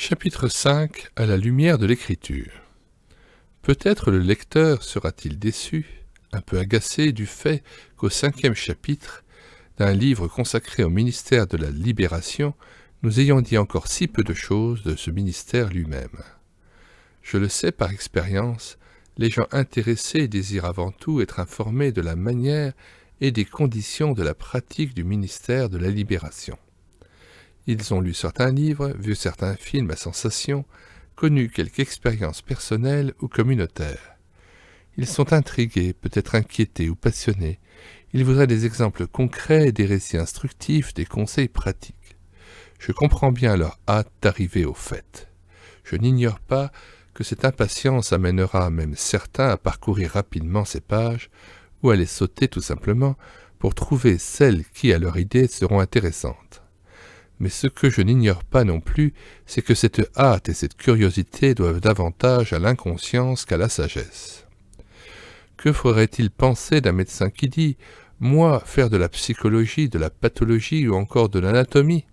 Chapitre 5. À la lumière de l'Écriture. Peut-être le lecteur sera-t-il déçu, un peu agacé du fait qu'au 5e chapitre d'un livre consacré au ministère de la Libération, nous ayons dit encore si peu de choses de ce ministère lui-même. Je le sais par expérience, les gens intéressés désirent avant tout être informés de la manière et des conditions de la pratique du ministère de la Libération. Ils ont lu certains livres, vu certains films à sensation, connu quelque expérience personnelle ou communautaire. Ils sont intrigués, peut-être inquiétés ou passionnés. Ils voudraient des exemples concrets, des récits instructifs, des conseils pratiques. Je comprends bien leur hâte d'arriver au fait. Je n'ignore pas que cette impatience amènera même certains à parcourir rapidement ces pages, ou à les sauter tout simplement, pour trouver celles qui, à leur idée, seront intéressantes. Mais ce que je n'ignore pas non plus, c'est que cette hâte et cette curiosité doivent davantage à l'inconscience qu'à la sagesse. Que ferait-il penser d'un médecin qui dit « Moi, faire de la psychologie, de la pathologie ou encore de l'anatomie,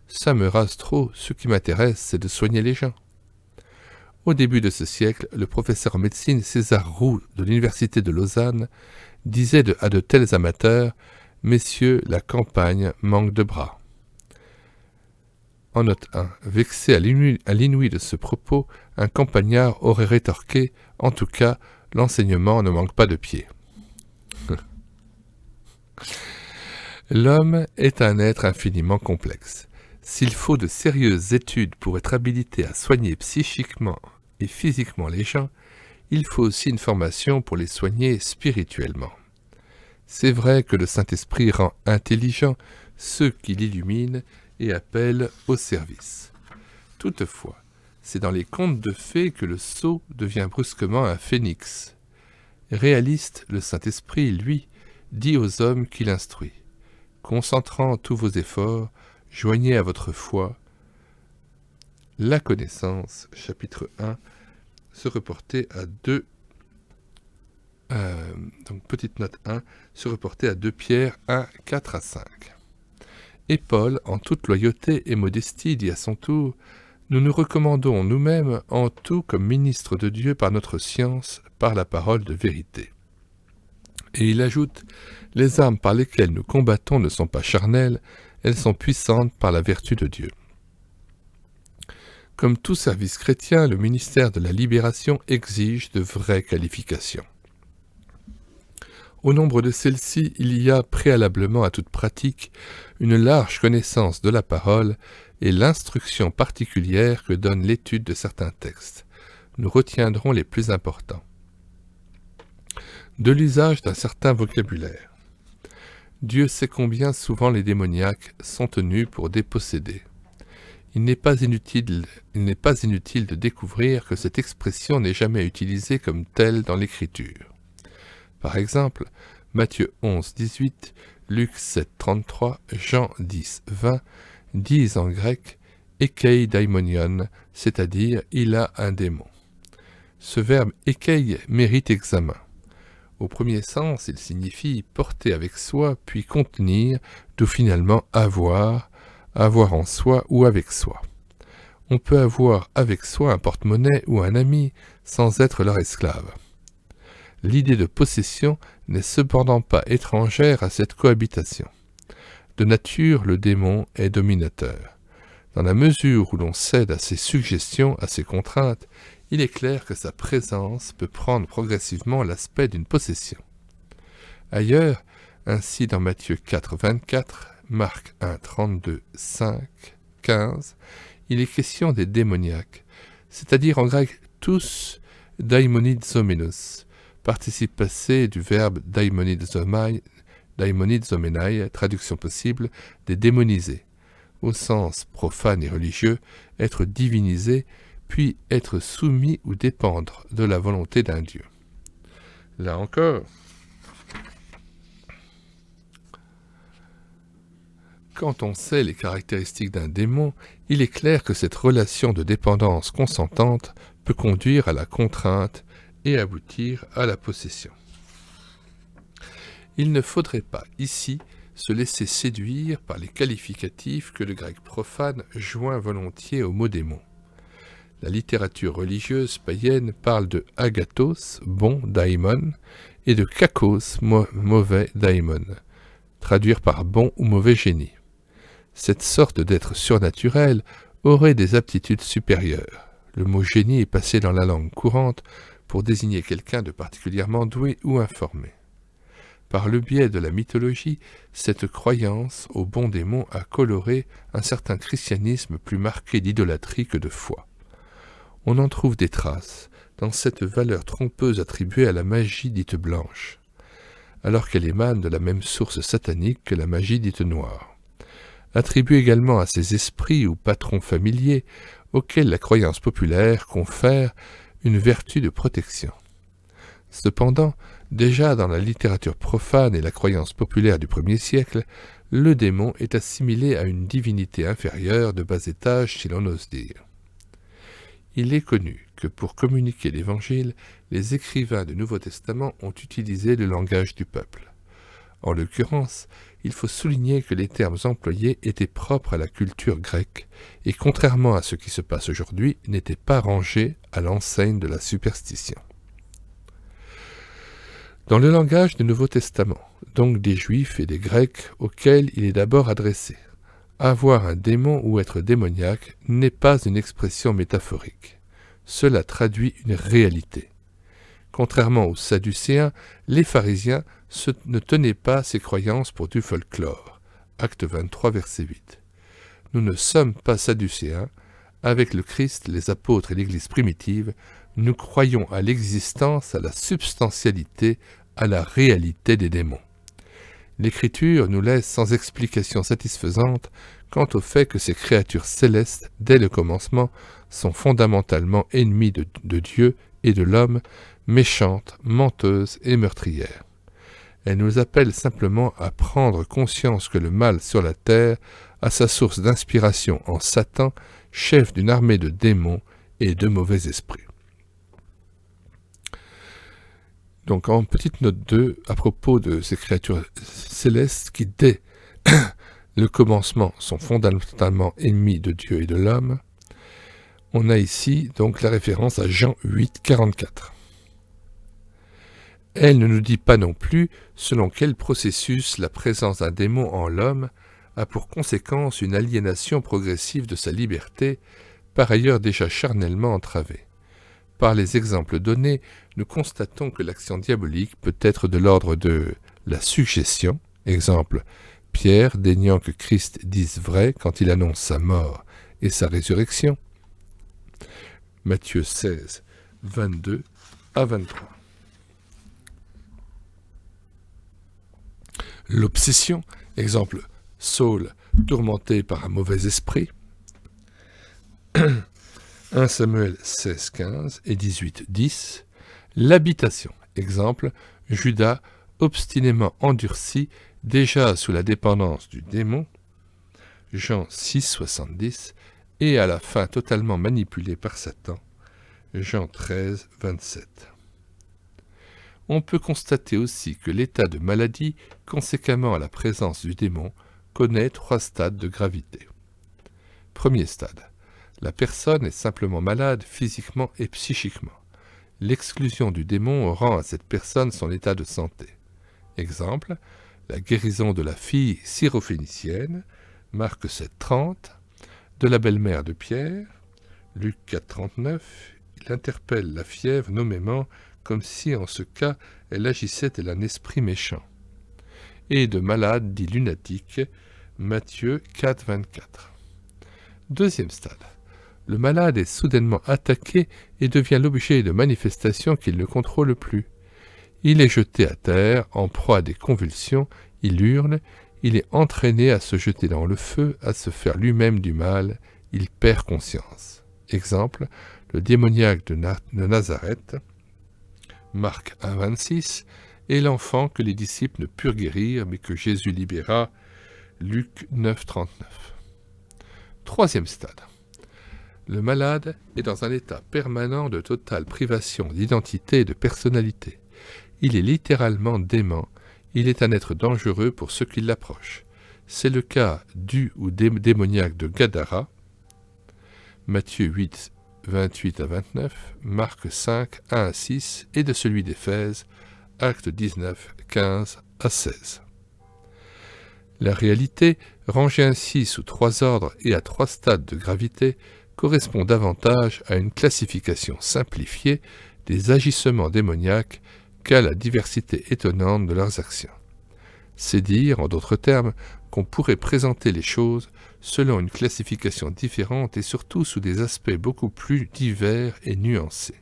ça me rase trop, ce qui m'intéresse, c'est de soigner les gens. » Au début de ce siècle, le professeur en médecine César Roux de l'université de Lausanne disait à de tels amateurs « Messieurs, la campagne manque de bras ». En note 1, vexé à l'inouï de ce propos, un campagnard aurait rétorqué « En tout cas, l'enseignement ne manque pas de pieds. » L'homme est un être infiniment complexe. S'il faut de sérieuses études pour être habilité à soigner psychiquement et physiquement les gens, il faut aussi une formation pour les soigner spirituellement. C'est vrai que le Saint-Esprit rend intelligents ceux qui l'illuminent et appelle au service. Toutefois, c'est dans les contes de fées que le sot devient brusquement un phénix. Réaliste, le Saint-Esprit, lui, dit aux hommes qu'il instruit. Concentrant tous vos efforts, joignez à votre foi la connaissance, chapitre 1, se reporter à 2, donc petite note 1, se reporter à 2 Pierre 1, 4 à 5. Et Paul, en toute loyauté et modestie, dit à son tour « Nous nous recommandons nous-mêmes en tout comme ministres de Dieu par notre science, par la parole de vérité. » Et il ajoute « Les armes par lesquelles nous combattons ne sont pas charnelles, elles sont puissantes par la vertu de Dieu. » Comme tout service chrétien, le ministère de la libération exige de vraies qualifications. Au nombre de celles-ci, il y a préalablement à toute pratique une large connaissance de la parole et l'instruction particulière que donne l'étude de certains textes. Nous retiendrons les plus importants. De l'usage d'un certain vocabulaire. Dieu sait combien souvent les démoniaques sont tenus pour dépossédés. Il n'est pas inutile de découvrir que cette expression n'est jamais utilisée comme telle dans l'Écriture. Par exemple, Matthieu 11, 18, Luc 7, 33, Jean 10, 20 disent en grec « ekei daimonion », c'est-à-dire « il a un démon ». Ce verbe « ekei » mérite examen. Au premier sens, il signifie « porter avec soi » puis « contenir », d'où finalement « avoir », avoir en soi ou avec soi. On peut avoir avec soi un porte-monnaie ou un ami sans être leur esclave. L'idée de possession n'est cependant pas étrangère à cette cohabitation. De nature, le démon est dominateur. Dans la mesure où l'on cède à ses suggestions, à ses contraintes, il est clair que sa présence peut prendre progressivement l'aspect d'une possession. Ailleurs, ainsi dans Matthieu 4, 24, Marc 1, 32, 5, 15, il est question des démoniaques, c'est-à-dire en grec tous daimonizomenos, participe passé du verbe daimonizomenai, traduction possible, des démonisés, au sens profane et religieux, être divinisé, puis être soumis ou dépendre de la volonté d'un Dieu. Là encore, quand on sait les caractéristiques d'un démon, il est clair que cette relation de dépendance consentante peut conduire à la contrainte et aboutir à la possession. Il ne faudrait pas, ici, se laisser séduire par les qualificatifs que le grec profane joint volontiers au mot démon. La littérature religieuse païenne parle de agathos, bon daimon, et de kakos, mauvais daimon, traduire par bon ou mauvais génie. Cette sorte d'être surnaturel aurait des aptitudes supérieures. Le mot génie est passé dans la langue courante pour désigner quelqu'un de particulièrement doué ou informé. Par le biais de la mythologie, cette croyance au bon démon a coloré un certain christianisme plus marqué d'idolâtrie que de foi. On en trouve des traces dans cette valeur trompeuse attribuée à la magie dite blanche, alors qu'elle émane de la même source satanique que la magie dite noire. Attribuée également à ces esprits ou patrons familiers auxquels la croyance populaire confère une vertu de protection. Cependant, déjà dans la littérature profane et la croyance populaire du 1er siècle, le démon est assimilé à une divinité inférieure de bas étage, si l'on ose dire. Il est connu que pour communiquer l'Évangile, les écrivains du Nouveau Testament ont utilisé le langage du peuple. En l'occurrence, il faut souligner que les termes employés étaient propres à la culture grecque et, contrairement à ce qui se passe aujourd'hui, n'étaient pas rangés à l'enseigne de la superstition. Dans le langage du Nouveau Testament, donc des Juifs et des Grecs auxquels il est d'abord adressé, avoir un démon ou être démoniaque n'est pas une expression métaphorique. Cela traduit une réalité. Contrairement aux Sadducéens, les pharisiens ne tenaient pas ces croyances pour du folklore. Acte 23, verset 8. Nous ne sommes pas Sadducéens. Avec le Christ, les apôtres et l'Église primitive, nous croyons à l'existence, à la substantialité, à la réalité des démons. L'Écriture nous laisse sans explication satisfaisante quant au fait que ces créatures célestes, dès le commencement, sont fondamentalement ennemies de Dieu et de l'homme, méchantes, menteuses et meurtrières. Elle nous appelle simplement à prendre conscience que le mal sur la terre a sa source d'inspiration en Satan, chef d'une armée de démons et de mauvais esprits. Donc en petite note 2, à propos de ces créatures célestes qui, dès le commencement, sont fondamentalement ennemies de Dieu et de l'homme, on a ici donc la référence à Jean 8, 44. Elle ne nous dit pas non plus selon quel processus la présence d'un démon en l'homme a pour conséquence une aliénation progressive de sa liberté, par ailleurs déjà charnellement entravée. Par les exemples donnés, nous constatons que l'action diabolique peut être de l'ordre de la suggestion, exemple, Pierre daignant que Christ dise vrai quand il annonce sa mort et sa résurrection, Matthieu 16, 22 à 23. L'obsession, exemple, Saul tourmenté par un mauvais esprit, 1 Samuel 16, 15 et 18, 10. L'habitation, exemple, Judas obstinément endurci, déjà sous la dépendance du démon, Jean 6, 70, et à la fin totalement manipulé par Satan, Jean 13, 27. On peut constater aussi que l'état de maladie, conséquemment à la présence du démon, connaît 3 stades de gravité. Premier stade. La personne est simplement malade physiquement et psychiquement. L'exclusion du démon rend à cette personne son état de santé. Exemple, la guérison de la fille syrophénicienne, Marc 7, 30, de la belle-mère de Pierre, Luc 4, 39, il interpelle la fièvre nommément comme si en ce cas elle agissait tel un esprit méchant, et de malade dit lunatique, Matthieu 4, 24. Deuxième stade. Le malade est soudainement attaqué et devient l'objet de manifestations qu'il ne contrôle plus. Il est jeté à terre, en proie à des convulsions, il hurle, il est entraîné à se jeter dans le feu, à se faire lui-même du mal, il perd conscience. Exemple, le démoniaque de Nazareth, Marc 1, 26, et l'enfant que les disciples ne purent guérir, mais que Jésus libéra, Luc 9, 39. Troisième stade. Le malade est dans un état permanent de totale privation d'identité et de personnalité. Il est littéralement dément, il est un être dangereux pour ceux qui l'approchent. C'est le cas du ou démoniaque de Gadara, Matthieu 8, 28 à 29, Marc 5, 1 à 6 et de celui d'Éphèse, Actes 19, 15 à 16. La réalité, rangée ainsi sous 3 ordres et à 3 stades de gravité, correspond davantage à une classification simplifiée des agissements démoniaques qu'à la diversité étonnante de leurs actions. C'est dire, en d'autres termes, qu'on pourrait présenter les choses selon une classification différente et surtout sous des aspects beaucoup plus divers et nuancés.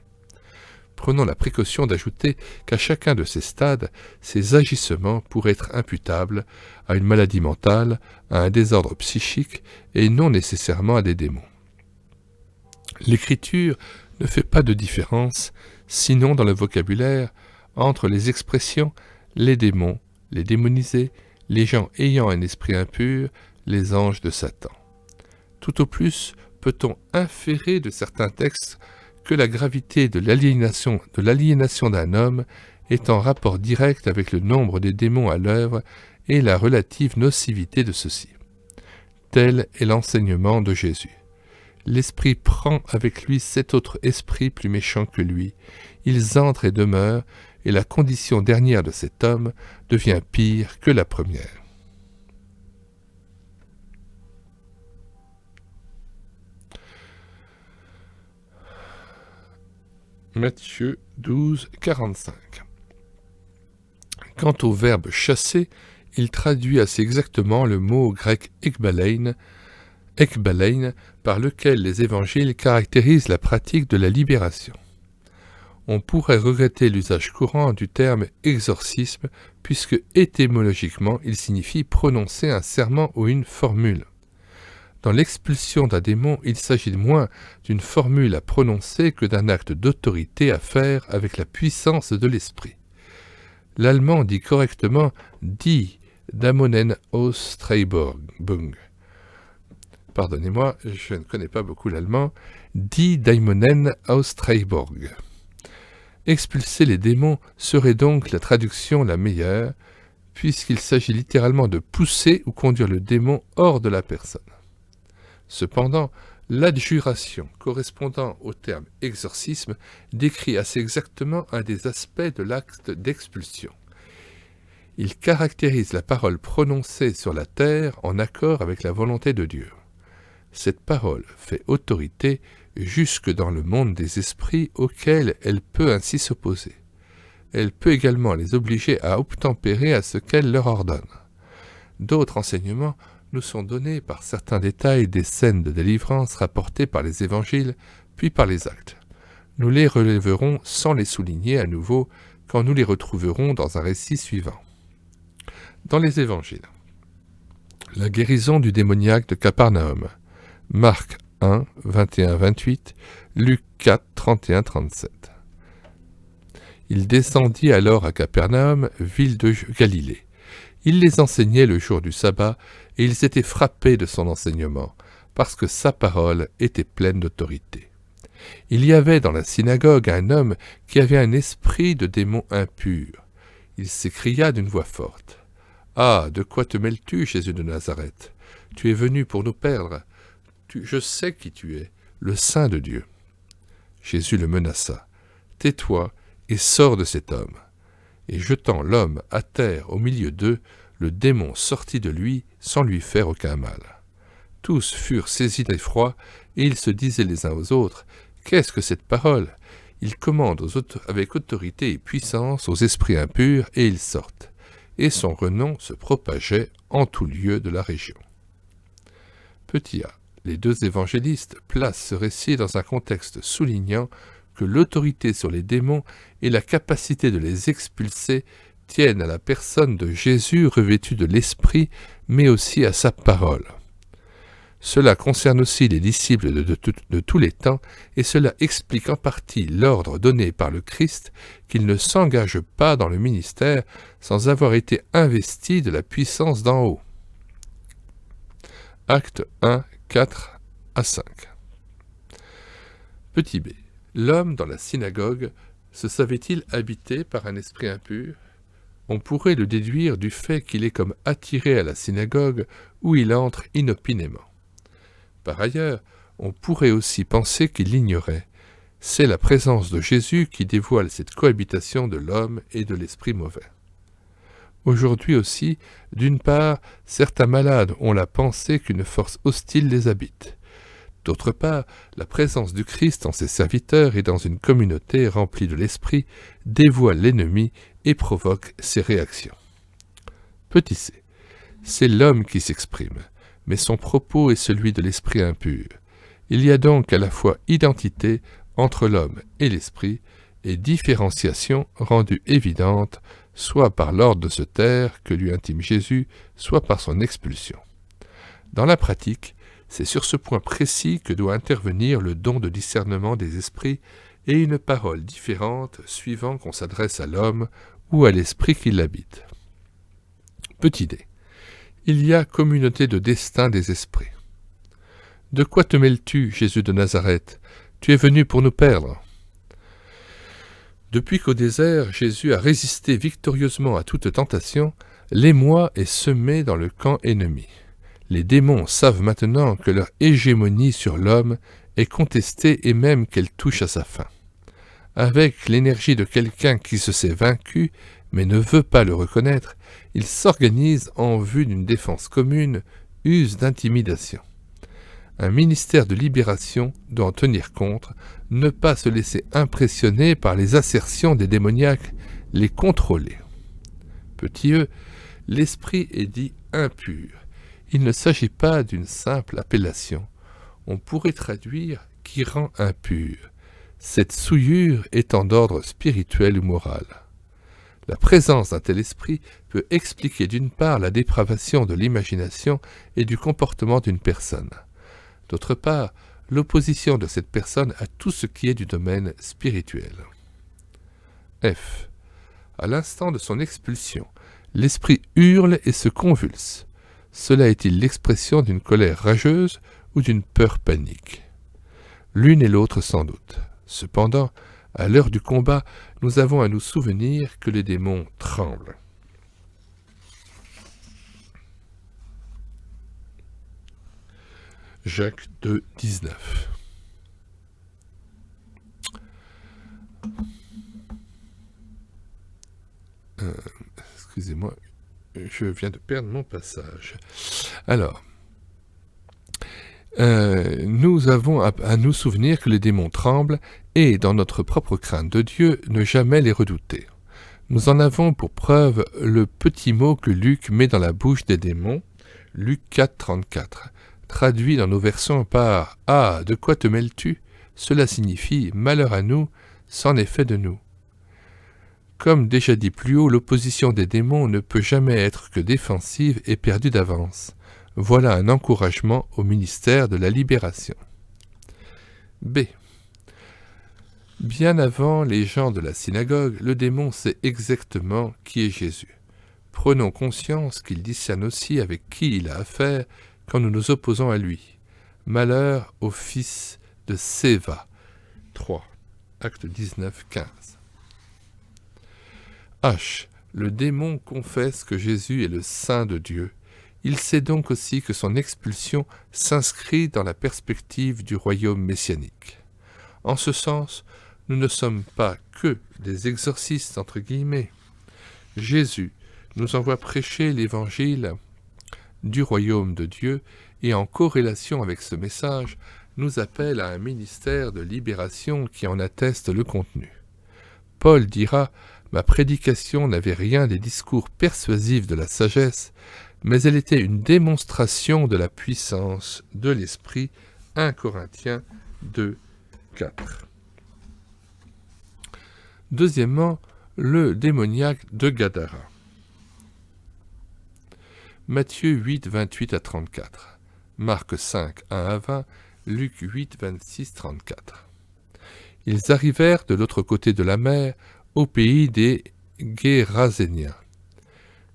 Prenons la précaution d'ajouter qu'à chacun de ces stades, ces agissements pourraient être imputables à une maladie mentale, à un désordre psychique et non nécessairement à des démons. L'Écriture ne fait pas de différence, sinon dans le vocabulaire, entre les expressions « les démons », les démonisés, les gens ayant un esprit impur, les anges de Satan. Tout au plus peut-on inférer de certains textes que la gravité de l'aliénation d'un homme est en rapport direct avec le nombre des démons à l'œuvre et la relative nocivité de ceux-ci. Tel est l'enseignement de Jésus. L'esprit prend avec lui 7 autres esprits plus méchants que lui. Ils entrent et demeurent, et la condition dernière de cet homme devient pire que la première. Matthieu 12, 45. Quant au verbe « chasser », il traduit assez exactement le mot grec « ekbalein », par lequel les évangiles caractérisent la pratique de la libération. On pourrait regretter l'usage courant du terme « exorcisme » puisque étymologiquement il signifie prononcer un serment ou une formule. Dans l'expulsion d'un démon, il s'agit moins d'une formule à prononcer que d'un acte d'autorité à faire avec la puissance de l'esprit. L'allemand dit correctement « die Dämonen austreibung ». Pardonnez-moi, je ne connais pas beaucoup l'allemand. « Die Dämonen austreibung ». Expulser les démons serait donc la traduction la meilleure, puisqu'il s'agit littéralement de pousser ou conduire le démon hors de la personne. Cependant, l'adjuration correspondant au terme « exorcisme » décrit assez exactement un des aspects de l'acte d'expulsion. Il caractérise la parole prononcée sur la terre en accord avec la volonté de Dieu. Cette parole fait autorité jusque dans le monde des esprits auquel elle peut ainsi s'opposer. Elle peut également les obliger à obtempérer à ce qu'elle leur ordonne. D'autres enseignements nous sont donnés par certains détails des scènes de délivrance rapportées par les évangiles, puis par les actes. Nous les relèverons sans les souligner à nouveau quand nous les retrouverons dans un récit suivant. Dans les évangiles, la guérison du démoniaque de Capernaum, Marc 1, 21-28, Luc 4, 31-37. Il descendit alors à Capernaum, ville de Galilée. Il les enseignait le jour du sabbat, et ils étaient frappés de son enseignement, parce que sa parole était pleine d'autorité. Il y avait dans la synagogue un homme qui avait un esprit de démon impur. Il s'écria d'une voix forte. « Ah, de quoi te mêles-tu, Jésus de Nazareth? Tu es venu pour nous perdre. Je sais qui tu es, le Saint de Dieu. » Jésus le menaça. « Tais-toi et sors de cet homme. » Et jetant l'homme à terre au milieu d'eux, le démon sortit de lui sans lui faire aucun mal. Tous furent saisis d'effroi, et ils se disaient les uns aux autres, « Qu'est-ce que cette parole? Il commande avec autorité et puissance aux esprits impurs, et ils sortent. » Et son renom se propageait en tout lieu de la région. Petit a. Les deux évangélistes placent ce récit dans un contexte soulignant que l'autorité sur les démons et la capacité de les expulser tiennent à la personne de Jésus revêtu de l'Esprit, mais aussi à sa parole. Cela concerne aussi les disciples de tous les temps, et cela explique en partie l'ordre donné par le Christ qu'il ne s'engage pas dans le ministère sans avoir été investi de la puissance d'en haut. Acte 1, 4 à 5. Petit b. L'homme dans la synagogue se savait-il habité par un esprit impur? On pourrait le déduire du fait qu'il est comme attiré à la synagogue où il entre inopinément. Par ailleurs, on pourrait aussi penser qu'il l'ignorait. C'est la présence de Jésus qui dévoile cette cohabitation de l'homme et de l'esprit mauvais. Aujourd'hui aussi, d'une part, certains malades ont la pensée qu'une force hostile les habite. D'autre part, la présence du Christ en ses serviteurs et dans une communauté remplie de l'esprit dévoile l'ennemi et provoque ses réactions. Petit c. C'est l'homme qui s'exprime, mais son propos est celui de l'esprit impur. Il y a donc à la fois identité entre l'homme et l'esprit et différenciation rendue évidente soit par l'ordre de se taire que lui intime Jésus, soit par son expulsion. Dans la pratique, c'est sur ce point précis que doit intervenir le don de discernement des esprits et une parole différente suivant qu'on s'adresse à l'homme ou à l'esprit qui l'habite. Petit d. Il y a communauté de destin des esprits. De quoi te mêles-tu, Jésus de Nazareth? Tu es venu pour nous perdre. Depuis qu'au désert, Jésus a résisté victorieusement à toute tentation, l'émoi est semé dans le camp ennemi. Les démons savent maintenant que leur hégémonie sur l'homme est contestée et même qu'elle touche à sa fin. Avec l'énergie de quelqu'un qui se sait vaincu, mais ne veut pas le reconnaître, ils s'organisent en vue d'une défense commune, usent d'intimidation. Un ministère de libération doit en tenir compte, ne pas se laisser impressionner par les assertions des démoniaques, les contrôler. Petit e, l'esprit est dit impur. Il ne s'agit pas d'une simple appellation. On pourrait traduire « qui rend impur ». Cette souillure étant d'ordre spirituel ou moral. La présence d'un tel esprit peut expliquer d'une part la dépravation de l'imagination et du comportement d'une personne. D'autre part, l'opposition de cette personne à tout ce qui est du domaine spirituel. F. À l'instant de son expulsion, l'esprit hurle et se convulse. Cela est-il l'expression d'une colère rageuse ou d'une peur panique? L'une et l'autre sans doute. Cependant, à l'heure du combat, nous avons à nous souvenir que les démons tremblent. Jacques 2, 19. Excusez-moi, je viens de perdre mon passage. Alors, nous avons à nous souvenir que les démons tremblent et, dans notre propre crainte de Dieu, ne jamais les redouter. Nous en avons pour preuve le petit mot que Luc met dans la bouche des démons, Luc 4, 34. Traduit dans nos versions par « Ah, de quoi te mêles-tu » cela signifie « Malheur à nous, c'en est fait de nous ». Comme déjà dit plus haut, l'opposition des démons ne peut jamais être que défensive et perdue d'avance. Voilà un encouragement au ministère de la libération. B. Bien avant les gens de la synagogue, le démon sait exactement qui est Jésus. Prenons conscience qu'il discerne aussi avec qui il a affaire quand nous nous opposons à lui. Malheur au fils de Séva. 3. Acte 19, 15. H. Le démon confesse que Jésus est le Saint de Dieu. Il sait donc aussi que son expulsion s'inscrit dans la perspective du royaume messianique. En ce sens, nous ne sommes pas que des exorcistes entre guillemets. Jésus nous envoie prêcher l'évangile du royaume de Dieu et en corrélation avec ce message, nous appelle à un ministère de libération qui en atteste le contenu. Paul dira « Ma prédication n'avait rien des discours persuasifs de la sagesse, mais elle était une démonstration de la puissance de l'Esprit. » 1 Corinthiens 2, 4. Deuxièmement, le démoniaque de Gadara. Matthieu 8, 28 à 34, Marc 5, 1 à 20, Luc 8, 26, 34. Ils arrivèrent de l'autre côté de la mer, au pays des Géraséniens.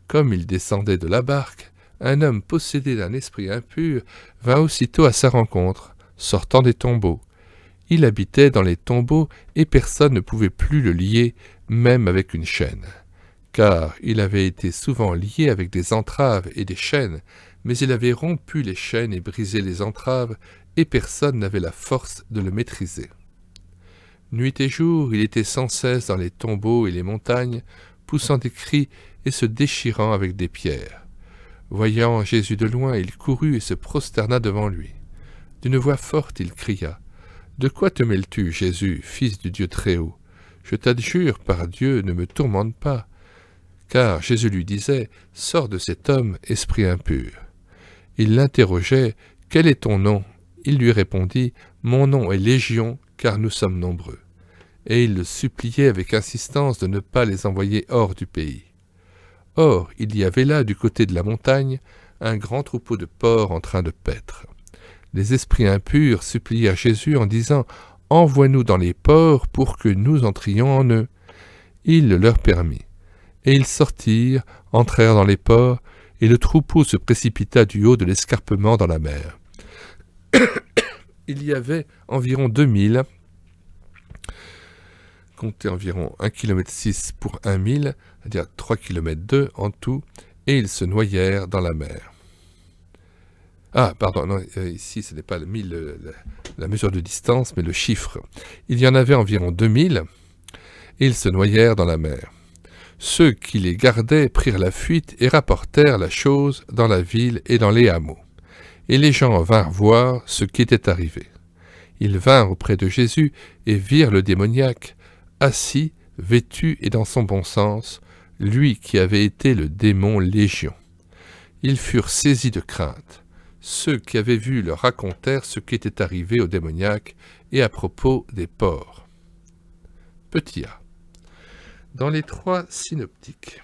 Comme ils descendaient de la barque, un homme possédé d'un esprit impur vint aussitôt à sa rencontre, sortant des tombeaux. Il habitait dans les tombeaux et personne ne pouvait plus le lier, même avec une chaîne. Car il avait été souvent lié avec des entraves et des chaînes, mais il avait rompu les chaînes et brisé les entraves, et personne n'avait la force de le maîtriser. Nuit et jour, il était sans cesse dans les tombeaux et les montagnes, poussant des cris et se déchirant avec des pierres. Voyant Jésus de loin, il courut et se prosterna devant lui. D'une voix forte, il cria « De quoi te mêles-tu, Jésus, fils du Dieu Très-Haut ? Je t'adjure, par Dieu, ne me tourmente pas. » Car Jésus lui disait « Sors de cet homme, esprit impur. » Il l'interrogeait « Quel est ton nom ?» Il lui répondit « Mon nom est Légion, car nous sommes nombreux. » Et il le suppliait avec insistance de ne pas les envoyer hors du pays. Or, il y avait là, du côté de la montagne, un grand troupeau de porcs en train de paître. Les esprits impurs supplièrent Jésus en disant « Envoie-nous dans les porcs pour que nous entrions en eux. » Il le leur permit. Et ils sortirent, entrèrent dans les porcs, et le troupeau se précipita du haut de l'escarpement dans la mer. Il y avait environ 2000, comptez environ 1,6 km pour 1 mille, c'est-à-dire 3,2 km en tout, et ils se noyèrent dans la mer. Ah, pardon, non, ici ce n'est pas la mesure de distance, mais le chiffre. Il y en avait environ 2000, et ils se noyèrent dans la mer. Ceux qui les gardaient prirent la fuite et rapportèrent la chose dans la ville et dans les hameaux. Et les gens vinrent voir ce qui était arrivé. Ils vinrent auprès de Jésus et virent le démoniaque, assis, vêtu et dans son bon sens, lui qui avait été le démon Légion. Ils furent saisis de crainte. Ceux qui avaient vu leur racontèrent ce qui était arrivé au démoniaque et à propos des porcs. Petit a. Dans les 3 synoptiques,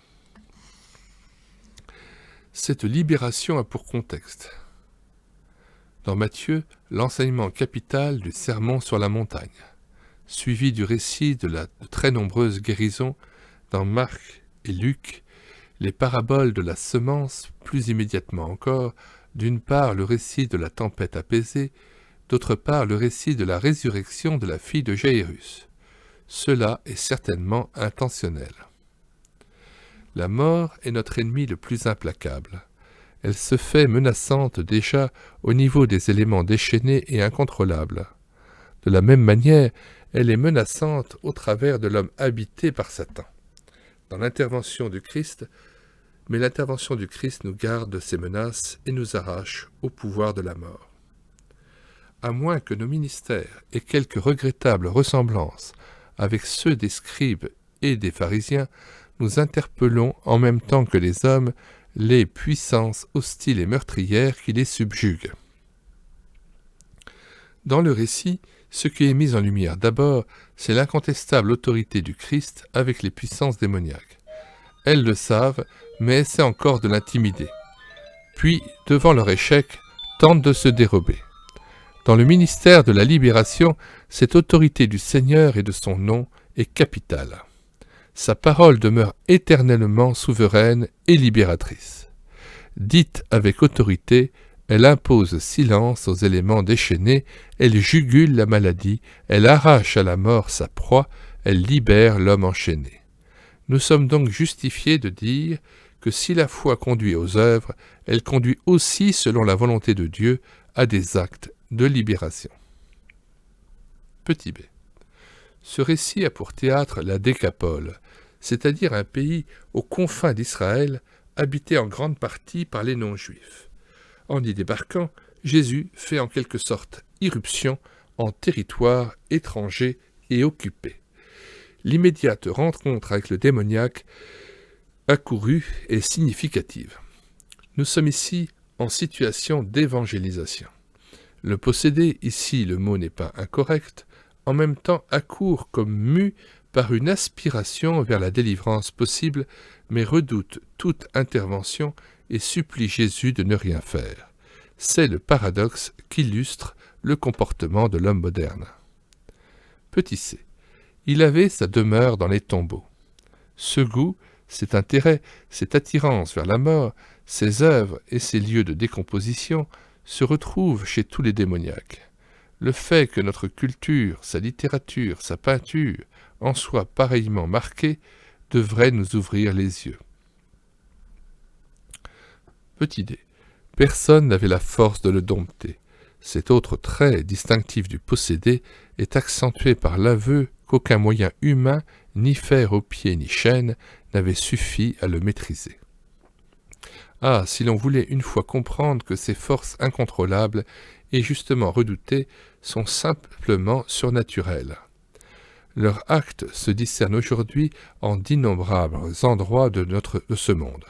cette libération a pour contexte. Dans Matthieu, l'enseignement capital du sermon sur la montagne, suivi du récit de très nombreuses guérisons dans Marc et Luc, les paraboles de la semence, plus immédiatement encore, d'une part le récit de la tempête apaisée, d'autre part le récit de la résurrection de la fille de Jairus. Cela est certainement intentionnel. La mort est notre ennemi le plus implacable. Elle se fait menaçante déjà au niveau des éléments déchaînés et incontrôlables. De la même manière, elle est menaçante au travers de l'homme habité par Satan. Dans l'intervention du Christ, mais l'intervention du Christ nous garde de ces menaces et nous arrache au pouvoir de la mort. À moins que nos ministères aient quelques regrettables ressemblances avec ceux des scribes et des pharisiens, nous interpellons en même temps que les hommes les puissances hostiles et meurtrières qui les subjuguent. Dans le récit, ce qui est mis en lumière d'abord, c'est l'incontestable autorité du Christ avec les puissances démoniaques. Elles le savent, mais essaient encore de l'intimider. Puis, devant leur échec, tentent de se dérober. Dans le ministère de la libération, cette autorité du Seigneur et de son nom est capitale. Sa parole demeure éternellement souveraine et libératrice. Dite avec autorité, elle impose silence aux éléments déchaînés, elle jugule la maladie, elle arrache à la mort sa proie, elle libère l'homme enchaîné. Nous sommes donc justifiés de dire que si la foi conduit aux œuvres, elle conduit aussi, selon la volonté de Dieu, à des actes de libération. Petit b. Ce récit a pour théâtre la Décapole, c'est-à-dire un pays aux confins d'Israël, habité en grande partie par les non-juifs. En y débarquant, Jésus fait en quelque sorte irruption en territoire étranger et occupé. L'immédiate rencontre avec le démoniaque accouru est significative. Nous sommes ici en situation d'évangélisation. Le possédé, ici le mot n'est pas incorrect, en même temps accourt comme mu par une aspiration vers la délivrance possible, mais redoute toute intervention et supplie Jésus de ne rien faire. C'est le paradoxe qu'illustre le comportement de l'homme moderne. Petit c. Il avait sa demeure dans les tombeaux. Ce goût, cet intérêt, cette attirance vers la mort, ses œuvres et ses lieux de décomposition se retrouvent chez tous les démoniaques. Le fait que notre culture, sa littérature, sa peinture en soient pareillement marquées devrait nous ouvrir les yeux. Petit d. Personne n'avait la force de le dompter. Cet autre trait distinctif du possédé est accentué par l'aveu qu'aucun moyen humain, ni fer aux pieds ni chaîne, n'avait suffi à le maîtriser. Ah, si l'on voulait une fois comprendre que ces forces incontrôlables et justement redoutées sont simplement surnaturelles. Leurs actes se discernent aujourd'hui en d'innombrables endroits de ce monde.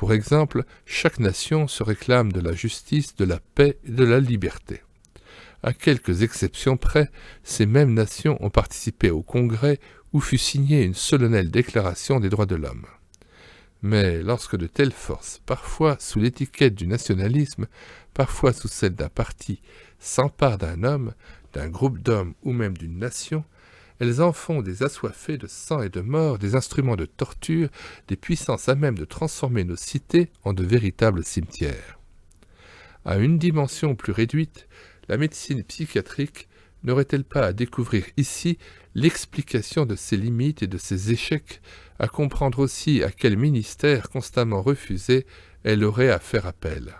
Pour exemple, chaque nation se réclame de la justice, de la paix et de la liberté. À quelques exceptions près, ces mêmes nations ont participé au Congrès où fut signée une solennelle déclaration des droits de l'homme. Mais lorsque de telles forces, parfois sous l'étiquette du nationalisme, parfois sous celle d'un parti, s'emparent d'un homme, d'un groupe d'hommes ou même d'une nation, elles en font des assoiffés de sang et de mort, des instruments de torture, des puissances à même de transformer nos cités en de véritables cimetières. À une dimension plus réduite, la médecine psychiatrique n'aurait-elle pas à découvrir ici l'explication de ses limites et de ses échecs, à comprendre aussi à quel ministère constamment refusé elle aurait à faire appel?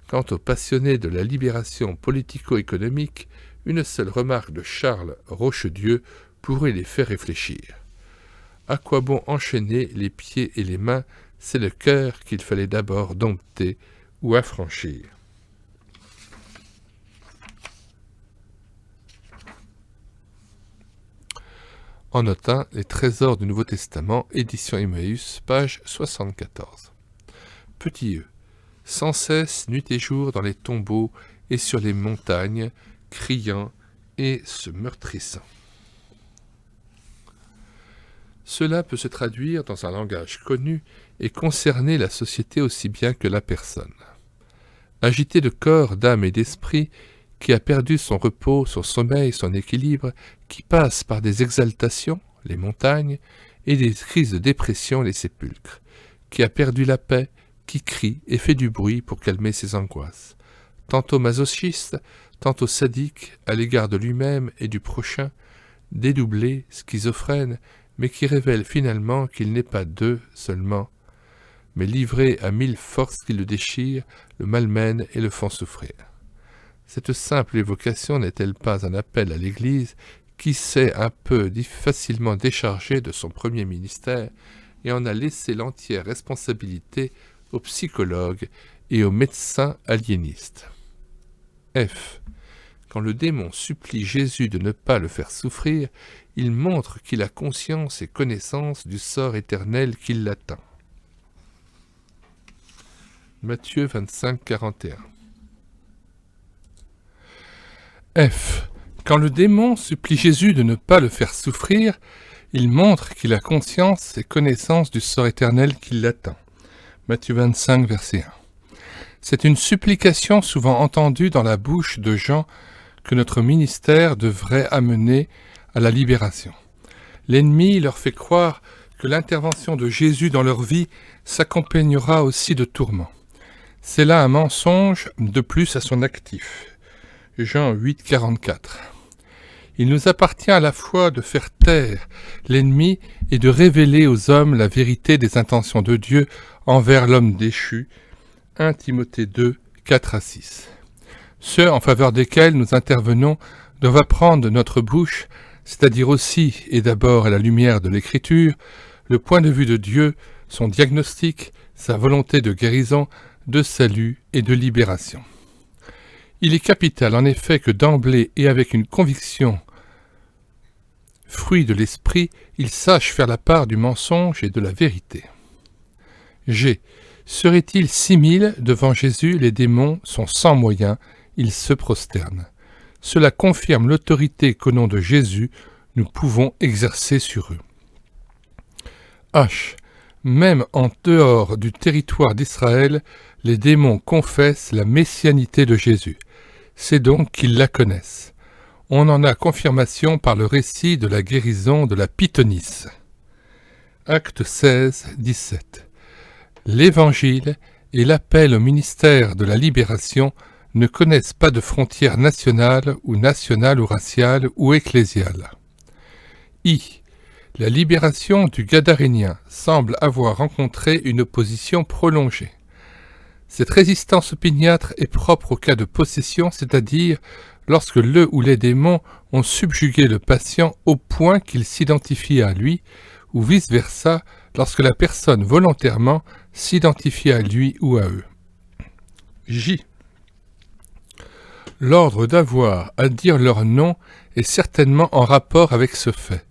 Quant aux passionnés de la libération politico-économique, une seule remarque de Charles Rochedieu pourrait les faire réfléchir. À quoi bon enchaîner les pieds et les mains? C'est le cœur qu'il fallait d'abord dompter ou affranchir. En notant les trésors du Nouveau Testament, édition Emmaüs, page 74. Petit E, sans cesse, nuit et jour, dans les tombeaux et sur les montagnes, criant et se meurtrissant. Cela peut se traduire dans un langage connu et concerner la société aussi bien que la personne. Agité de corps, d'âme et d'esprit, qui a perdu son repos, son sommeil, son équilibre, qui passe par des exaltations, les montagnes, et des crises de dépression, les sépulcres, qui a perdu la paix, qui crie et fait du bruit pour calmer ses angoisses, tantôt masochiste, tantôt sadique à l'égard de lui-même et du prochain, dédoublé, schizophrène, mais qui révèle finalement qu'il n'est pas deux seulement, mais livré à 1000 forces qui le déchirent, le malmènent et le font souffrir. Cette simple évocation n'est-elle pas un appel à l'Église qui s'est un peu facilement déchargée de son premier ministère et en a laissé l'entière responsabilité aux psychologues et aux médecins aliénistes? F. Quand le démon supplie Jésus de ne pas le faire souffrir, il montre qu'il a conscience et connaissance du sort éternel qui l'attend. Matthieu 25, 41. F. Quand le démon supplie Jésus de ne pas le faire souffrir, il montre qu'il a conscience et connaissance du sort éternel qui l'attend. Matthieu 25, verset 1. C'est une supplication souvent entendue dans la bouche de gens que notre ministère devrait amener à la libération. L'ennemi leur fait croire que l'intervention de Jésus dans leur vie s'accompagnera aussi de tourments. C'est là un mensonge de plus à son actif. Jean 8, 44. Il nous appartient à la fois de faire taire l'ennemi et de révéler aux hommes la vérité des intentions de Dieu envers l'homme déchu. 1 Timothée 2, 4 à 6. Ceux en faveur desquels nous intervenons doivent apprendre de notre bouche, c'est-à-dire aussi et d'abord à la lumière de l'Écriture, le point de vue de Dieu, son diagnostic, sa volonté de guérison, de salut et de libération. Il est capital en effet que d'emblée et avec une conviction, fruit de l'esprit, il sache faire la part du mensonge et de la vérité. G. Seraient-ils 6000 devant Jésus, les démons sont sans moyens, ils se prosternent. Cela confirme l'autorité qu'au nom de Jésus, nous pouvons exercer sur eux. H. Même en dehors du territoire d'Israël, les démons confessent la messianité de Jésus. C'est donc qu'ils la connaissent. On en a confirmation par le récit de la guérison de la pythonisse. Acte 16, 17. L'Évangile et l'appel au ministère de la libération ne connaissent pas de frontières nationales ou raciales ou ecclésiales. I. La libération du Gadarénien semble avoir rencontré une opposition prolongée. Cette résistance opiniâtre est propre au cas de possession, c'est-à-dire lorsque le ou les démons ont subjugué le patient au point qu'il s'identifie à lui, ou vice-versa, lorsque la personne volontairement s'identifie à lui ou à eux. J. L'ordre d'avoir à dire leur nom est certainement en rapport avec ce fait.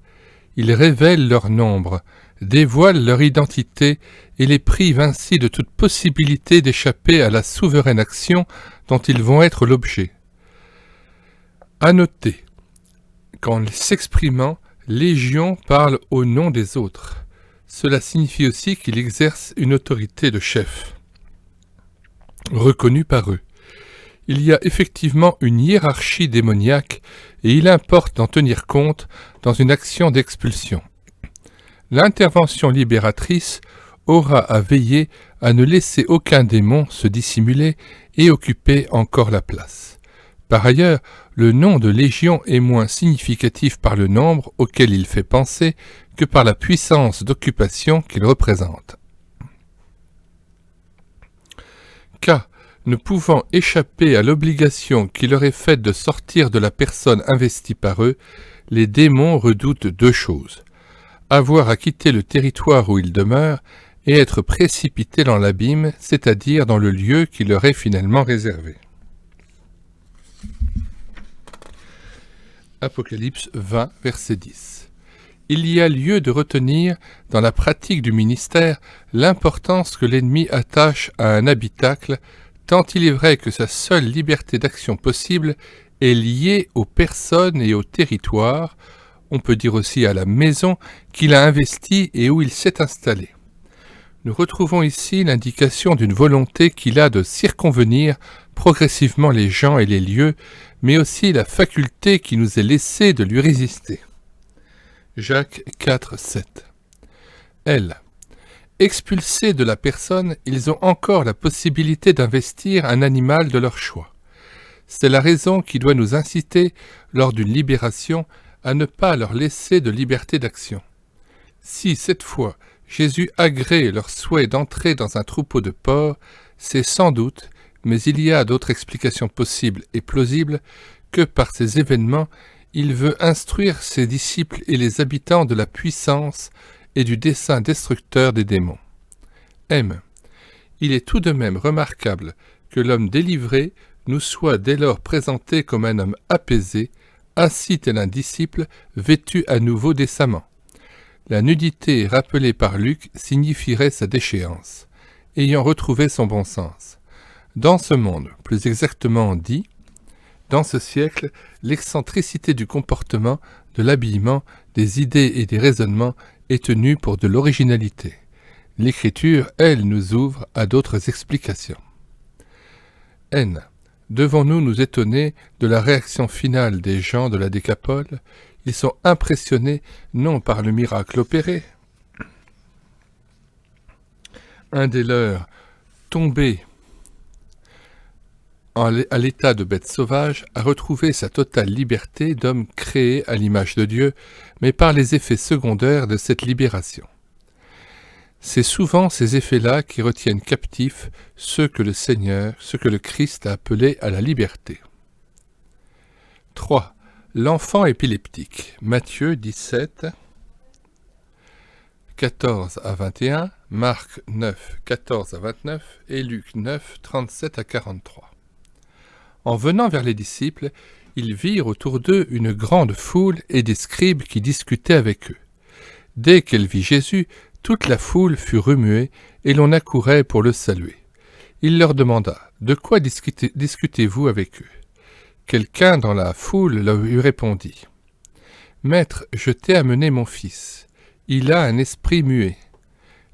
Ils révèlent leur nombre, dévoilent leur identité et les privent ainsi de toute possibilité d'échapper à la souveraine action dont ils vont être l'objet. À noter qu'en s'exprimant, Légion parle au nom des autres. Cela signifie aussi qu'il exerce une autorité de chef, reconnue par eux. Il y a effectivement une hiérarchie démoniaque et il importe d'en tenir compte dans une action d'expulsion. L'intervention libératrice aura à veiller à ne laisser aucun démon se dissimuler et occuper encore la place. Par ailleurs, le nom de Légion est moins significatif par le nombre auquel il fait penser que par la puissance d'occupation qu'il représente. K. Ne pouvant échapper à l'obligation qui leur est faite de sortir de la personne investie par eux, les démons redoutent deux choses: avoir à quitter le territoire où ils demeurent et être précipités dans l'abîme, c'est-à-dire dans le lieu qui leur est finalement réservé. Apocalypse 20, verset 10. Il y a lieu de retenir, dans la pratique du ministère, l'importance que l'ennemi attache à un habitacle, tant il est vrai que sa seule liberté d'action possible est liée aux personnes et au territoire, on peut dire aussi à la maison qu'il a investie et où il s'est installé. Nous retrouvons ici l'indication d'une volonté qu'il a de circonvenir progressivement les gens et les lieux, mais aussi la faculté qui nous est laissée de lui résister. Jacques 4, 7. L. Expulsés de la personne, ils ont encore la possibilité d'investir un animal de leur choix. C'est la raison qui doit nous inciter, lors d'une libération, à ne pas leur laisser de liberté d'action. Si, cette fois, Jésus agrée leur souhait d'entrer dans un troupeau de porcs, c'est sans doute, mais il y a d'autres explications possibles et plausibles, que par ces événements, il veut instruire ses disciples et les habitants de la puissance et du dessein destructeur des démons. M. Il est tout de même remarquable que l'homme délivré nous soit dès lors présenté comme un homme apaisé, assis tel un disciple, vêtu à nouveau décemment. La nudité rappelée par Luc signifierait sa déchéance, ayant retrouvé son bon sens. Dans ce monde, plus exactement dit, dans ce siècle, l'excentricité du comportement, de l'habillement, des idées et des raisonnements est tenue pour de l'originalité. L'Écriture, elle, nous ouvre à d'autres explications. N. Devons-nous nous étonner de la réaction finale des gens de la Décapole? Ils sont impressionnés non par le miracle opéré. Un des leurs, tombé à l'état de bête sauvage, a retrouvé sa totale liberté d'homme créé à l'image de Dieu, mais par les effets secondaires de cette libération. C'est souvent ces effets-là qui retiennent captifs ceux que le Seigneur, ceux que le Christ a appelés à la liberté. 3. L'enfant épileptique. Matthieu 17, 14 à 21, Marc 9, 14 à 29 et Luc 9, 37 à 43. En venant vers les disciples, ils virent autour d'eux une grande foule et des scribes qui discutaient avec eux. Dès qu'elle vit Jésus, toute la foule fut remuée et l'on accourait pour le saluer. Il leur demanda « De quoi discutez-vous avec eux ?» Quelqu'un dans la foule lui répondit « Maître, je t'ai amené mon fils. Il a un esprit muet.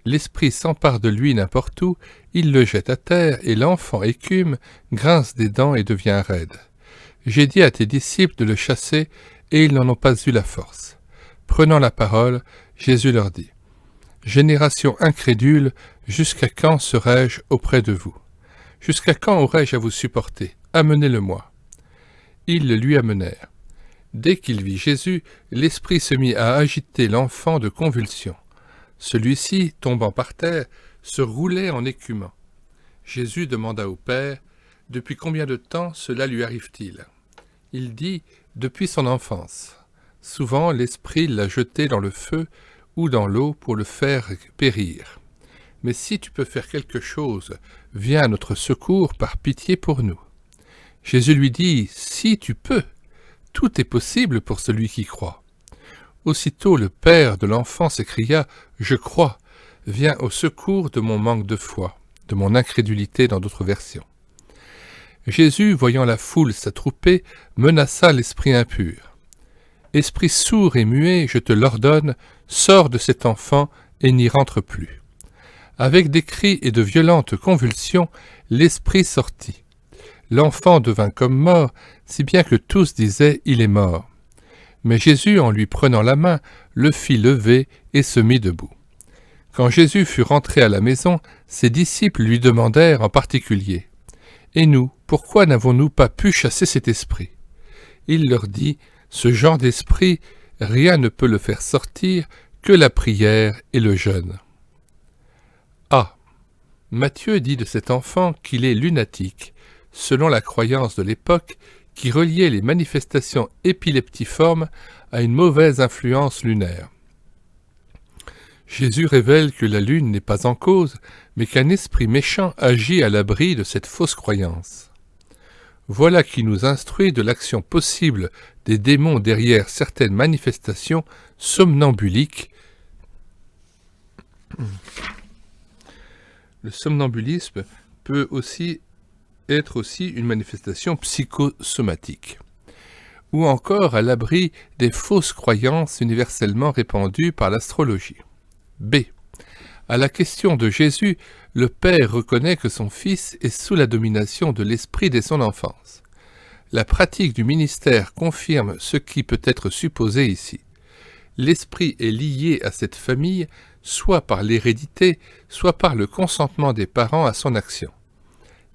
L'esprit s'empare de lui n'importe où, il le jette à terre et l'enfant écume, grince des dents et devient raide. J'ai dit à tes disciples de le chasser et ils n'en ont pas eu la force. » Prenant la parole, Jésus leur dit « Génération incrédule, jusqu'à quand serai-je auprès de vous? Jusqu'à quand aurai-je à vous supporter? Amenez-le-moi. » Ils le lui amenèrent. Dès qu'il vit Jésus, l'esprit se mit à agiter l'enfant de convulsions. Celui-ci, tombant par terre, se roulait en écumant. Jésus demanda au Père « Depuis combien de temps cela lui arrive-t-il » Il dit « Depuis son enfance ». Souvent, l'Esprit l'a jeté dans le feu ou dans l'eau pour le faire périr. Mais si tu peux faire quelque chose, viens à notre secours par pitié pour nous. Jésus lui dit « Si tu peux, tout est possible pour celui qui croit ». Aussitôt le père de l'enfant s'écria « Je crois, viens au secours de mon manque de foi, de mon incrédulité dans d'autres versions. » Jésus, voyant la foule s'attrouper, menaça l'esprit impur. « Esprit sourd et muet, je te l'ordonne, sors de cet enfant et n'y rentre plus. » Avec des cris et de violentes convulsions, l'esprit sortit. L'enfant devint comme mort, si bien que tous disaient « Il est mort ». Mais Jésus, en lui prenant la main, le fit lever et se mit debout. Quand Jésus fut rentré à la maison, ses disciples lui demandèrent en particulier « Et nous, pourquoi n'avons-nous pas pu chasser cet esprit ?» Il leur dit « Ce genre d'esprit, rien ne peut le faire sortir que la prière et le jeûne. » A. Matthieu dit de cet enfant qu'il est lunatique, selon la croyance de l'époque qui reliait les manifestations épileptiformes à une mauvaise influence lunaire. Jésus révèle que la lune n'est pas en cause, mais qu'un esprit méchant agit à l'abri de cette fausse croyance. Voilà qui nous instruit de l'action possible des démons derrière certaines manifestations somnambuliques. Le somnambulisme peut être aussi une manifestation psychosomatique, ou encore à l'abri des fausses croyances universellement répandues par l'astrologie. B. À la question de Jésus, le Père reconnaît que son Fils est sous la domination de l'esprit dès son enfance. La pratique du ministère confirme ce qui peut être supposé ici. L'esprit est lié à cette famille, soit par l'hérédité, soit par le consentement des parents à son action.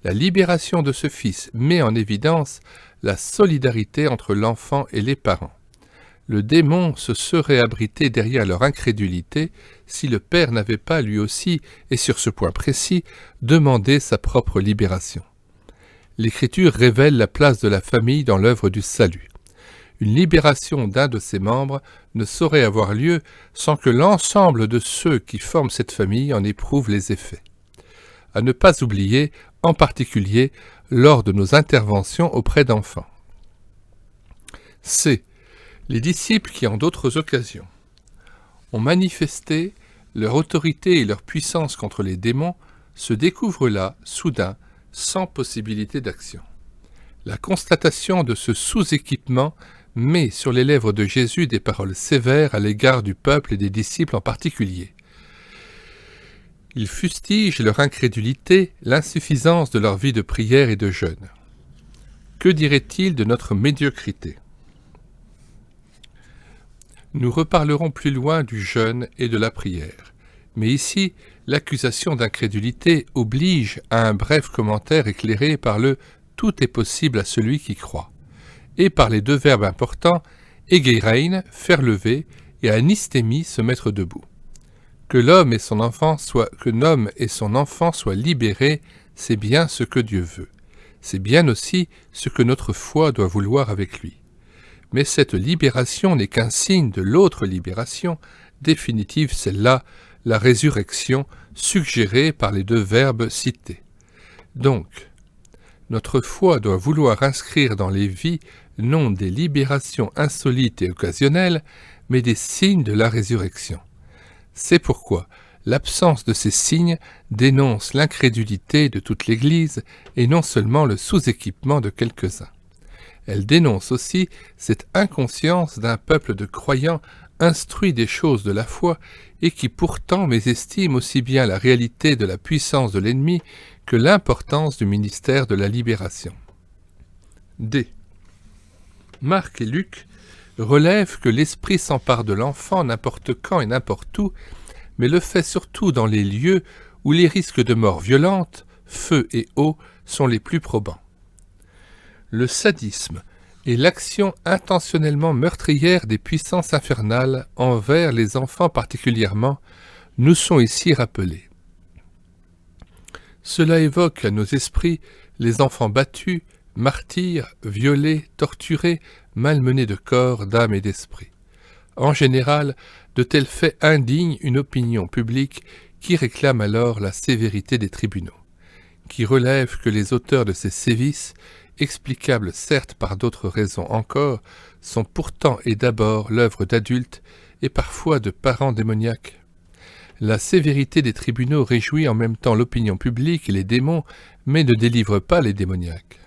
La libération de ce fils met en évidence la solidarité entre l'enfant et les parents. Le démon se serait abrité derrière leur incrédulité si le père n'avait pas lui aussi, et sur ce point précis, demandé sa propre libération. L'Écriture révèle la place de la famille dans l'œuvre du salut. Une libération d'un de ses membres ne saurait avoir lieu sans que l'ensemble de ceux qui forment cette famille en éprouvent les effets. À ne pas oublier, en particulier, lors de nos interventions auprès d'enfants. C. Les disciples qui, en d'autres occasions, ont manifesté leur autorité et leur puissance contre les démons se découvrent là, soudain, sans possibilité d'action. La constatation de ce sous-équipement met sur les lèvres de Jésus des paroles sévères à l'égard du peuple et des disciples en particulier. Il fustige leur incrédulité, l'insuffisance de leur vie de prière et de jeûne. Que dirait-il de notre médiocrité ? Nous reparlerons plus loin du jeûne et de la prière. Mais ici, l'accusation d'incrédulité oblige à un bref commentaire éclairé par le « tout est possible à celui qui croit » et par les deux verbes importants « egeirein » faire lever et anistémie se mettre debout. Que l'homme et son enfant soient libérés, c'est bien ce que Dieu veut. C'est bien aussi ce que notre foi doit vouloir avec lui. Mais cette libération n'est qu'un signe de l'autre libération, définitive celle-là, la résurrection, suggérée par les deux verbes cités. Donc, notre foi doit vouloir inscrire dans les vies non des libérations insolites et occasionnelles, mais des signes de la résurrection. C'est pourquoi l'absence de ces signes dénonce l'incrédulité de toute l'Église et non seulement le sous-équipement de quelques-uns. Elle dénonce aussi cette inconscience d'un peuple de croyants instruits des choses de la foi et qui pourtant mésestime aussi bien la réalité de la puissance de l'ennemi que l'importance du ministère de la libération. D. Marc et Luc relèvent que l'esprit s'empare de l'enfant n'importe quand et n'importe où, mais le fait surtout dans les lieux où les risques de mort violente, feu et eau, sont les plus probants. Le sadisme et l'action intentionnellement meurtrière des puissances infernales envers les enfants particulièrement nous sont ici rappelés. Cela évoque à nos esprits les enfants battus, martyrs, violés, torturés, malmenés de corps, d'âme et d'esprit. En général, de tels faits indignent une opinion publique qui réclame alors la sévérité des tribunaux, qui relève que les auteurs de ces sévices, explicables certes par d'autres raisons encore, sont pourtant et d'abord l'œuvre d'adultes et parfois de parents démoniaques. La sévérité des tribunaux réjouit en même temps l'opinion publique et les démons, mais ne délivre pas les démoniaques.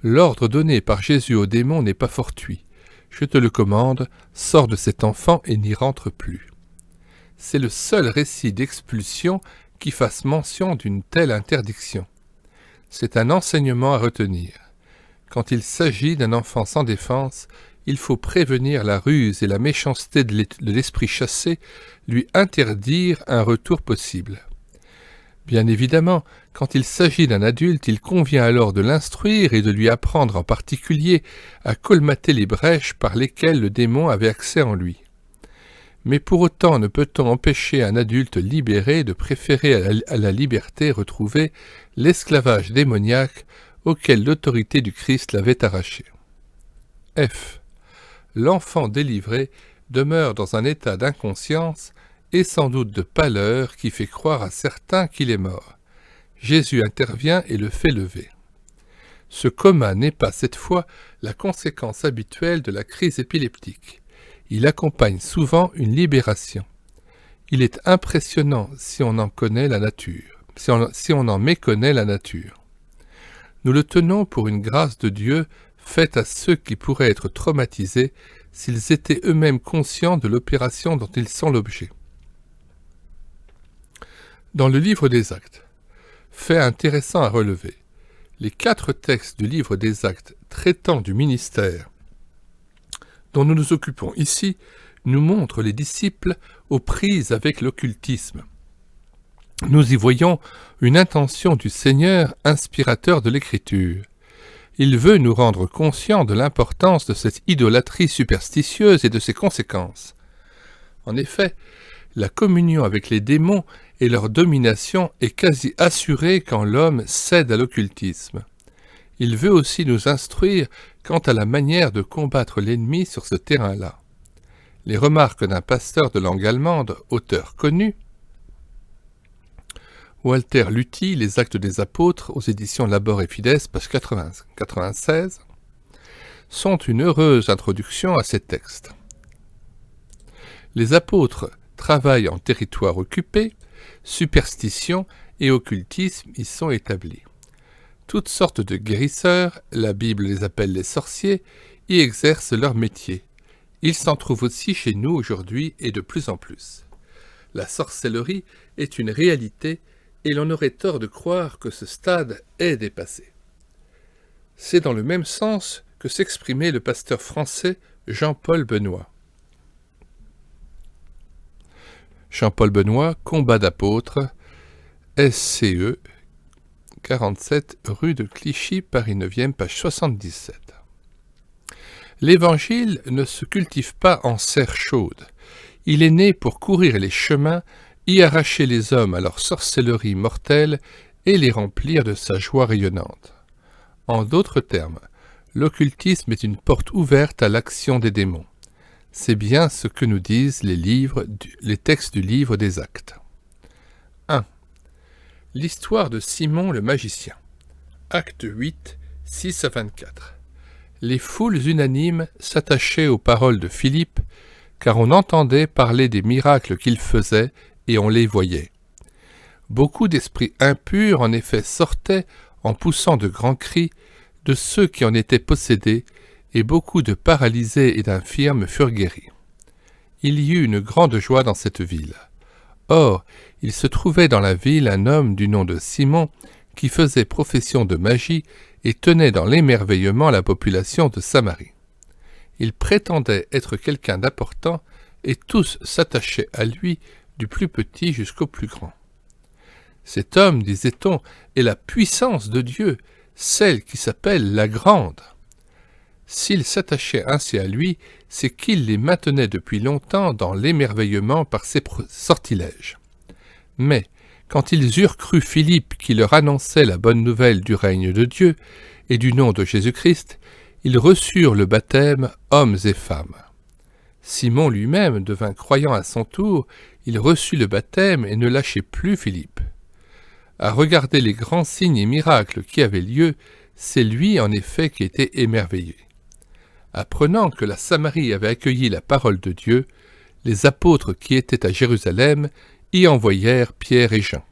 L'ordre donné par Jésus aux démons n'est pas fortuit. Je te le commande, sors de cet enfant et n'y rentre plus. C'est le seul récit d'expulsion qui fasse mention d'une telle interdiction. C'est un enseignement à retenir. Quand il s'agit d'un enfant sans défense, il faut prévenir la ruse et la méchanceté de l'esprit chassé, lui interdire un retour possible. Bien évidemment, quand il s'agit d'un adulte, il convient alors de l'instruire et de lui apprendre en particulier à colmater les brèches par lesquelles le démon avait accès en lui. Mais pour autant ne peut-on empêcher un adulte libéré de préférer à la liberté retrouvée l'esclavage démoniaque auquel l'autorité du Christ l'avait arraché. L'enfant délivré demeure dans un état d'inconscience et sans doute de pâleur qui fait croire à certains qu'il est mort. Jésus intervient et le fait lever. Ce coma n'est pas cette fois la conséquence habituelle de la crise épileptique. Il accompagne souvent une libération. Il est impressionnant si on en connaît la nature, si on en méconnaît la nature. Nous le tenons pour une grâce de Dieu faite à ceux qui pourraient être traumatisés s'ils étaient eux-mêmes conscients de l'opération dont ils sont l'objet. Dans le livre des Actes, fait intéressant à relever, les 4 textes du livre des Actes traitant du ministère dont nous nous occupons ici nous montrent les disciples aux prises avec l'occultisme. Nous y voyons une intention du Seigneur inspirateur de l'Écriture. Il veut nous rendre conscients de l'importance de cette idolâtrie superstitieuse et de ses conséquences. En effet, la communion avec les démons et leur domination est quasi assurée quand l'homme cède à l'occultisme. Il veut aussi nous instruire quant à la manière de combattre l'ennemi sur ce terrain-là. Les remarques d'un pasteur de langue allemande, auteur connu, Walter Lüthi, Les Actes des Apôtres, aux éditions Labor et Fides, page 96, sont une heureuse introduction à ces textes. Les apôtres travaillent en territoire occupé, superstition et occultisme y sont établis. Toutes sortes de guérisseurs, la Bible les appelle les sorciers, y exercent leur métier. Il s'en trouve aussi chez nous aujourd'hui et de plus en plus. La sorcellerie est une réalité et l'on aurait tort de croire que ce stade est dépassé. C'est dans le même sens que s'exprimait le pasteur français Jean-Paul Benoît. Jean-Paul Benoît, Combat d'apôtres, SCE, 47 rue de Clichy, Paris 9e, page 77. L'Évangile ne se cultive pas en serre chaude. Il est né pour courir les chemins, y arracher les hommes à leur sorcellerie mortelle et les remplir de sa joie rayonnante. En d'autres termes, l'occultisme est une porte ouverte à l'action des démons. C'est bien ce que nous disent les textes du livre des Actes. 1. L'histoire de Simon le magicien. Acte 8, 6 à 24. Les foules unanimes s'attachaient aux paroles de Philippe, car on entendait parler des miracles qu'il faisait et on les voyait. Beaucoup d'esprits impurs en effet sortaient, en poussant de grands cris, de ceux qui en étaient possédés, et beaucoup de paralysés et d'infirmes furent guéris. Il y eut une grande joie dans cette ville. Or, il se trouvait dans la ville un homme du nom de Simon, qui faisait profession de magie et tenait dans l'émerveillement la population de Samarie. Il prétendait être quelqu'un d'important, et tous s'attachaient à lui, du plus petit jusqu'au plus grand. Cet homme, disait-on, est la puissance de Dieu, celle qui s'appelle la Grande. S'ils s'attachaient ainsi à lui, c'est qu'il les maintenait depuis longtemps dans l'émerveillement par ses sortilèges. Mais, quand ils eurent cru Philippe qui leur annonçait la bonne nouvelle du règne de Dieu et du nom de Jésus-Christ, ils reçurent le baptême, hommes et femmes. Simon lui-même devint croyant à son tour, il reçut le baptême et ne lâchait plus Philippe. À regarder les grands signes et miracles qui avaient lieu, c'est lui en effet qui était émerveillé. Apprenant que la Samarie avait accueilli la parole de Dieu, les apôtres qui étaient à Jérusalem y envoyèrent Pierre et Jean.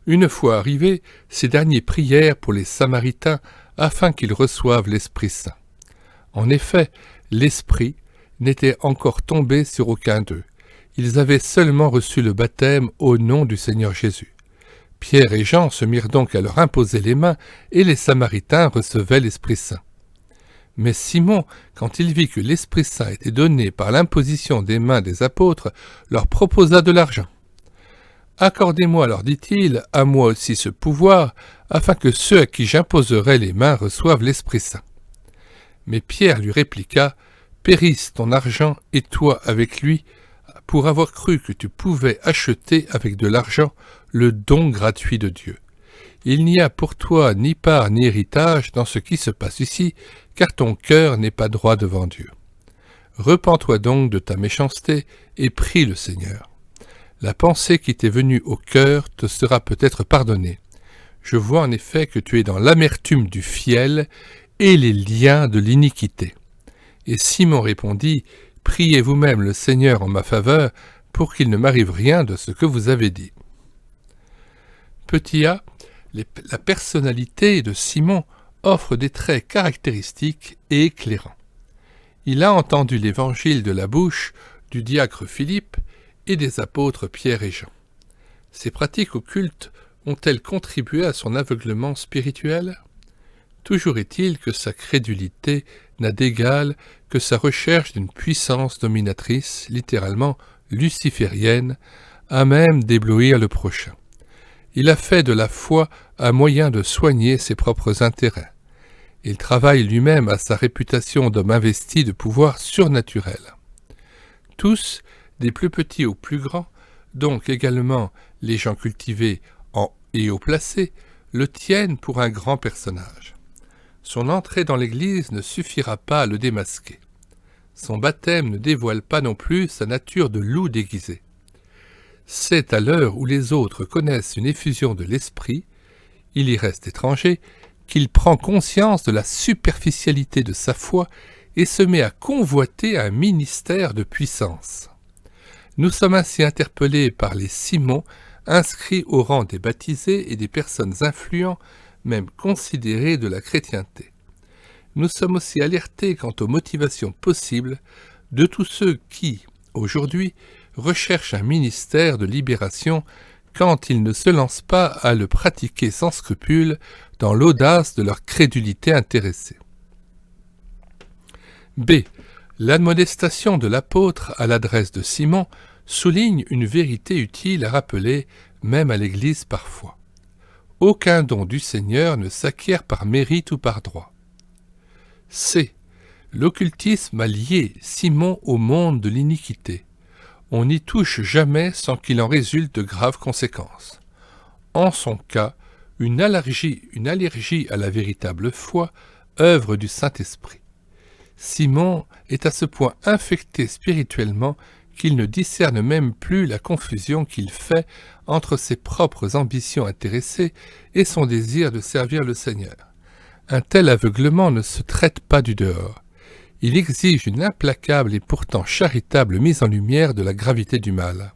Une fois arrivés, ces derniers prièrent pour les Samaritains afin qu'ils reçoivent l'Esprit Saint. En effet, l'Esprit n'était encore tombé sur aucun d'eux. Ils avaient seulement reçu le baptême au nom du Seigneur Jésus. Pierre et Jean se mirent donc à leur imposer les mains, et les Samaritains recevaient l'Esprit Saint. Mais Simon, quand il vit que l'Esprit Saint était donné par l'imposition des mains des apôtres, leur proposa de l'argent. « Accordez-moi, leur dit-il, à moi aussi ce pouvoir, afin que ceux à qui j'imposerai les mains reçoivent l'Esprit Saint. » Mais Pierre lui répliqua, « Périsse ton argent et toi avec lui, pour avoir cru que tu pouvais acheter avec de l'argent le don gratuit de Dieu. Il n'y a pour toi ni part ni héritage dans ce qui se passe ici, car ton cœur n'est pas droit devant Dieu. Repens-toi donc de ta méchanceté et prie le Seigneur. La pensée qui t'est venue au cœur te sera peut-être pardonnée. Je vois en effet que tu es dans l'amertume du fiel et les liens de l'iniquité. » Et Simon répondit, « Priez vous-même le Seigneur en ma faveur, pour qu'il ne m'arrive rien de ce que vous avez dit. » Petit a, la personnalité de Simon offre des traits caractéristiques et éclairants. Il a entendu l'évangile de la bouche du diacre Philippe et des apôtres Pierre et Jean. Ces pratiques occultes ont-elles contribué à son aveuglement spirituel ? Toujours est-il que sa crédulité n'a d'égal que sa recherche d'une puissance dominatrice, littéralement luciférienne, à même d'éblouir le prochain. Il a fait de la foi un moyen de soigner ses propres intérêts. Il travaille lui-même à sa réputation d'homme investi de pouvoir surnaturel. Tous, des plus petits aux plus grands, donc également les gens cultivés et haut placés, le tiennent pour un grand personnage. Son entrée dans l'Église ne suffira pas à le démasquer. Son baptême ne dévoile pas non plus sa nature de loup déguisé. C'est à l'heure où les autres connaissent une effusion de l'esprit, il y reste étranger, qu'il prend conscience de la superficialité de sa foi et se met à convoiter un ministère de puissance. Nous sommes ainsi interpellés par les Simons, inscrits au rang des baptisés et des personnes influentes, même considérées de la chrétienté. Nous sommes aussi alertés quant aux motivations possibles de tous ceux qui, aujourd'hui, recherchent un ministère de libération quand ils ne se lancent pas à le pratiquer sans scrupule dans l'audace de leur crédulité intéressée. B. L'admonestation de l'apôtre à l'adresse de Simon souligne une vérité utile à rappeler même à l'Église parfois. Aucun don du Seigneur ne s'acquiert par mérite ou par droit. C. L'occultisme a lié Simon au monde de l'iniquité. On n'y touche jamais sans qu'il en résulte de graves conséquences. En son cas, une allergie à la véritable foi, œuvre du Saint-Esprit. Simon est à ce point infecté spirituellement qu'il ne discerne même plus la confusion qu'il fait entre ses propres ambitions intéressées et son désir de servir le Seigneur. Un tel aveuglement ne se traite pas du dehors. Il exige une implacable et pourtant charitable mise en lumière de la gravité du mal.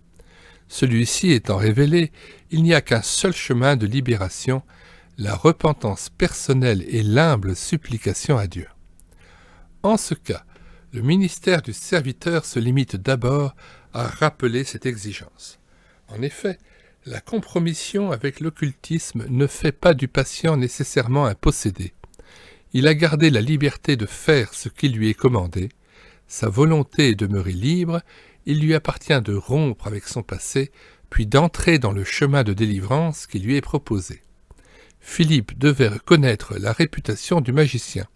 Celui-ci étant révélé, il n'y a qu'un seul chemin de libération, la repentance personnelle et l'humble supplication à Dieu. En ce cas, le ministère du serviteur se limite d'abord à rappeler cette exigence. En effet, la compromission avec l'occultisme ne fait pas du patient nécessairement un possédé. Il a gardé la liberté de faire ce qui lui est commandé, sa volonté est demeurée libre, il lui appartient de rompre avec son passé, puis d'entrer dans le chemin de délivrance qui lui est proposé. Philippe devait reconnaître la réputation du magicien.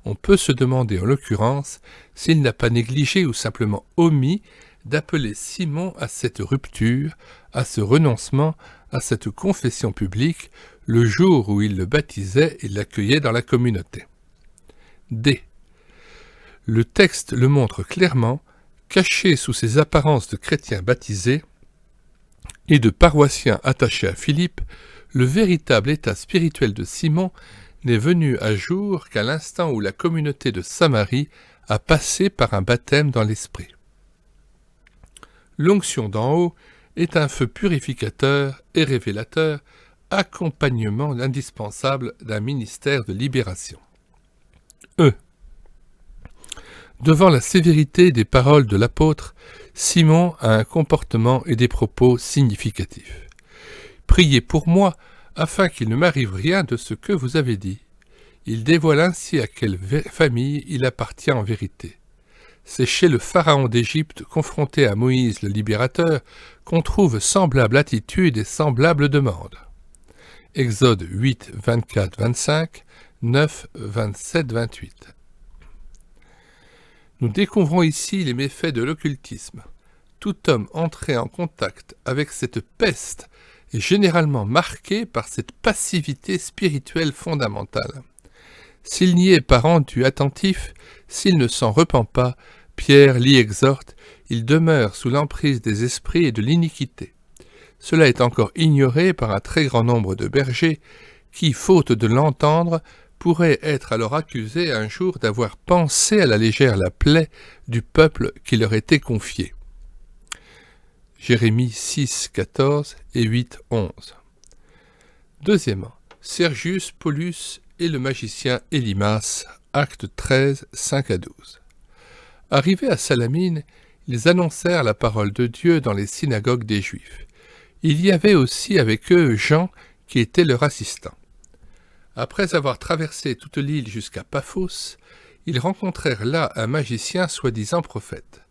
On peut se demander en l'occurrence s'il n'a pas négligé ou simplement omis d'appeler Simon à cette rupture, à ce renoncement, à cette confession publique, le jour où il le baptisait et l'accueillait dans la communauté. D. Le texte le montre clairement, caché sous ses apparences de chrétien baptisé et de paroissien attaché à Philippe, le véritable état spirituel de Simon n'est venu à jour qu'à l'instant où la communauté de Samarie a passé par un baptême dans l'esprit. L'onction d'en haut est un feu purificateur et révélateur, accompagnement indispensable d'un ministère de libération. E. Devant la sévérité des paroles de l'apôtre, Simon a un comportement et des propos significatifs. « Priez pour moi, afin qu'il ne m'arrive rien de ce que vous avez dit. » Il dévoile ainsi à quelle famille il appartient en vérité. C'est chez le pharaon d'Égypte, confronté à Moïse le libérateur, qu'on trouve semblable attitude et semblable demande. Exode 8, 24, 25, 9, 27, 28. Nous découvrons ici les méfaits de l'occultisme. Tout homme entré en contact avec cette peste est généralement marqué par cette passivité spirituelle fondamentale. S'il n'y est pas rendu attentif, s'il ne s'en repent pas, Pierre l'y exhorte, il demeure sous l'emprise des esprits et de l'iniquité. Cela est encore ignoré par un très grand nombre de bergers qui, faute de l'entendre, pourraient être alors accusés un jour d'avoir pensé à la légère la plaie du peuple qui leur était confié. Jérémie 6, 14 et 8, 11. Deuxièmement, Sergius Paulus et le magicien Élimas, acte 13, 5 à 12. Arrivés à Salamine, ils annoncèrent la parole de Dieu dans les synagogues des Juifs. Il y avait aussi avec eux Jean, qui était leur assistant. Après avoir traversé toute l'île jusqu'à Paphos, ils rencontrèrent là un magicien soi-disant prophète.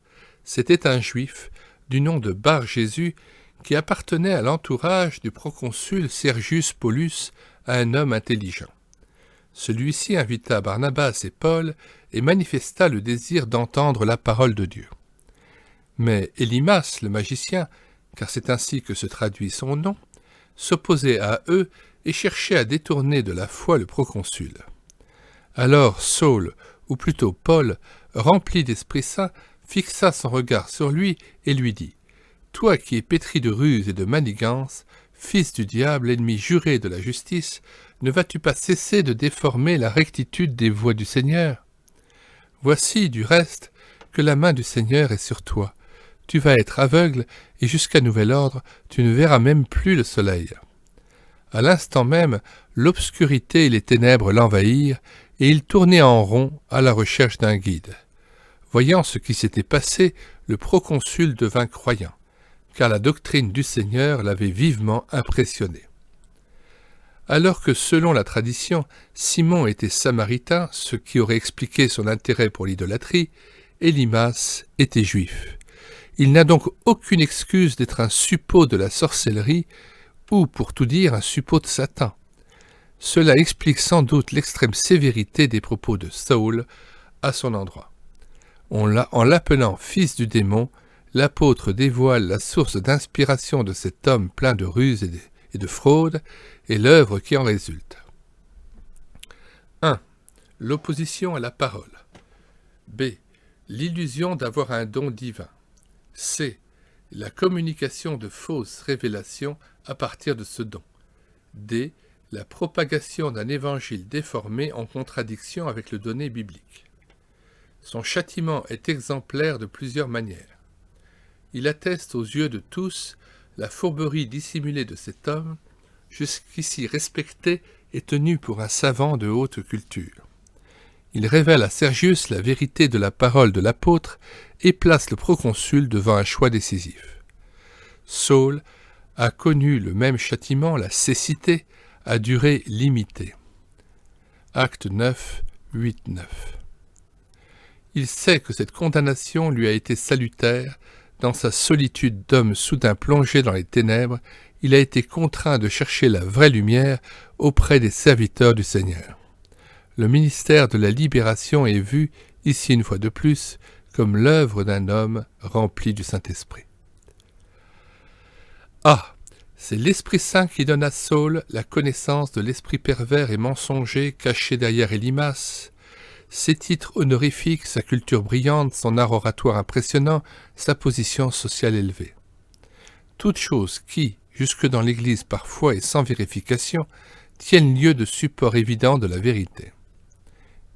C'était un Juif, du nom de Bar-Jésus, qui appartenait à l'entourage du proconsul Sergius Paulus, un homme intelligent. Celui-ci invita Barnabas et Paul et manifesta le désir d'entendre la parole de Dieu. Mais Élimas, le magicien, car c'est ainsi que se traduit son nom, s'opposait à eux et cherchait à détourner de la foi le proconsul. Alors Saul, ou plutôt Paul, rempli d'Esprit Saint, fixa son regard sur lui et lui dit « Toi qui es pétri de ruse et de manigance, fils du diable, ennemi juré de la justice, ne vas-tu pas cesser de déformer la rectitude des voies du Seigneur? Voici, du reste, que la main du Seigneur est sur toi. Tu vas être aveugle, et jusqu'à nouvel ordre, tu ne verras même plus le soleil. » À l'instant même, l'obscurité et les ténèbres l'envahirent, et il tournait en rond à la recherche d'un guide. Voyant ce qui s'était passé, le proconsul devint croyant, car la doctrine du Seigneur l'avait vivement impressionné. Alors que, selon la tradition, Simon était samaritain, ce qui aurait expliqué son intérêt pour l'idolâtrie, Élimas était juif. Il n'a donc aucune excuse d'être un suppôt de la sorcellerie, ou, pour tout dire, un suppôt de Satan. Cela explique sans doute l'extrême sévérité des propos de Saül à son endroit. En l'appelant fils du démon, l'apôtre dévoile la source d'inspiration de cet homme plein de ruses et de fraude, et l'œuvre qui en résulte. 1. L'opposition à la parole. B. L'illusion d'avoir un don divin. C. La communication de fausses révélations à partir de ce don. D. La propagation d'un évangile déformé en contradiction avec le donné biblique. Son châtiment est exemplaire de plusieurs manières. Il atteste aux yeux de tous la fourberie dissimulée de cet homme, jusqu'ici respecté et tenu pour un savant de haute culture. Il révèle à Sergius la vérité de la parole de l'apôtre et place le proconsul devant un choix décisif. Saul a connu le même châtiment, la cécité, à durée limitée. Acte 9, 8, 9. Il sait que cette condamnation lui a été salutaire. Dans sa solitude d'homme soudain plongé dans les ténèbres, il a été contraint de chercher la vraie lumière auprès des serviteurs du Seigneur. Le ministère de la libération est vu, ici une fois de plus, comme l'œuvre d'un homme rempli du Saint-Esprit. Ah, c'est l'Esprit Saint qui donne à Saul la connaissance de l'esprit pervers et mensonger caché derrière Élymas, ses titres honorifiques, sa culture brillante, son art oratoire impressionnant, sa position sociale élevée. Toutes choses qui, jusque dans l'Église parfois et sans vérification, tiennent lieu de support évident de la vérité.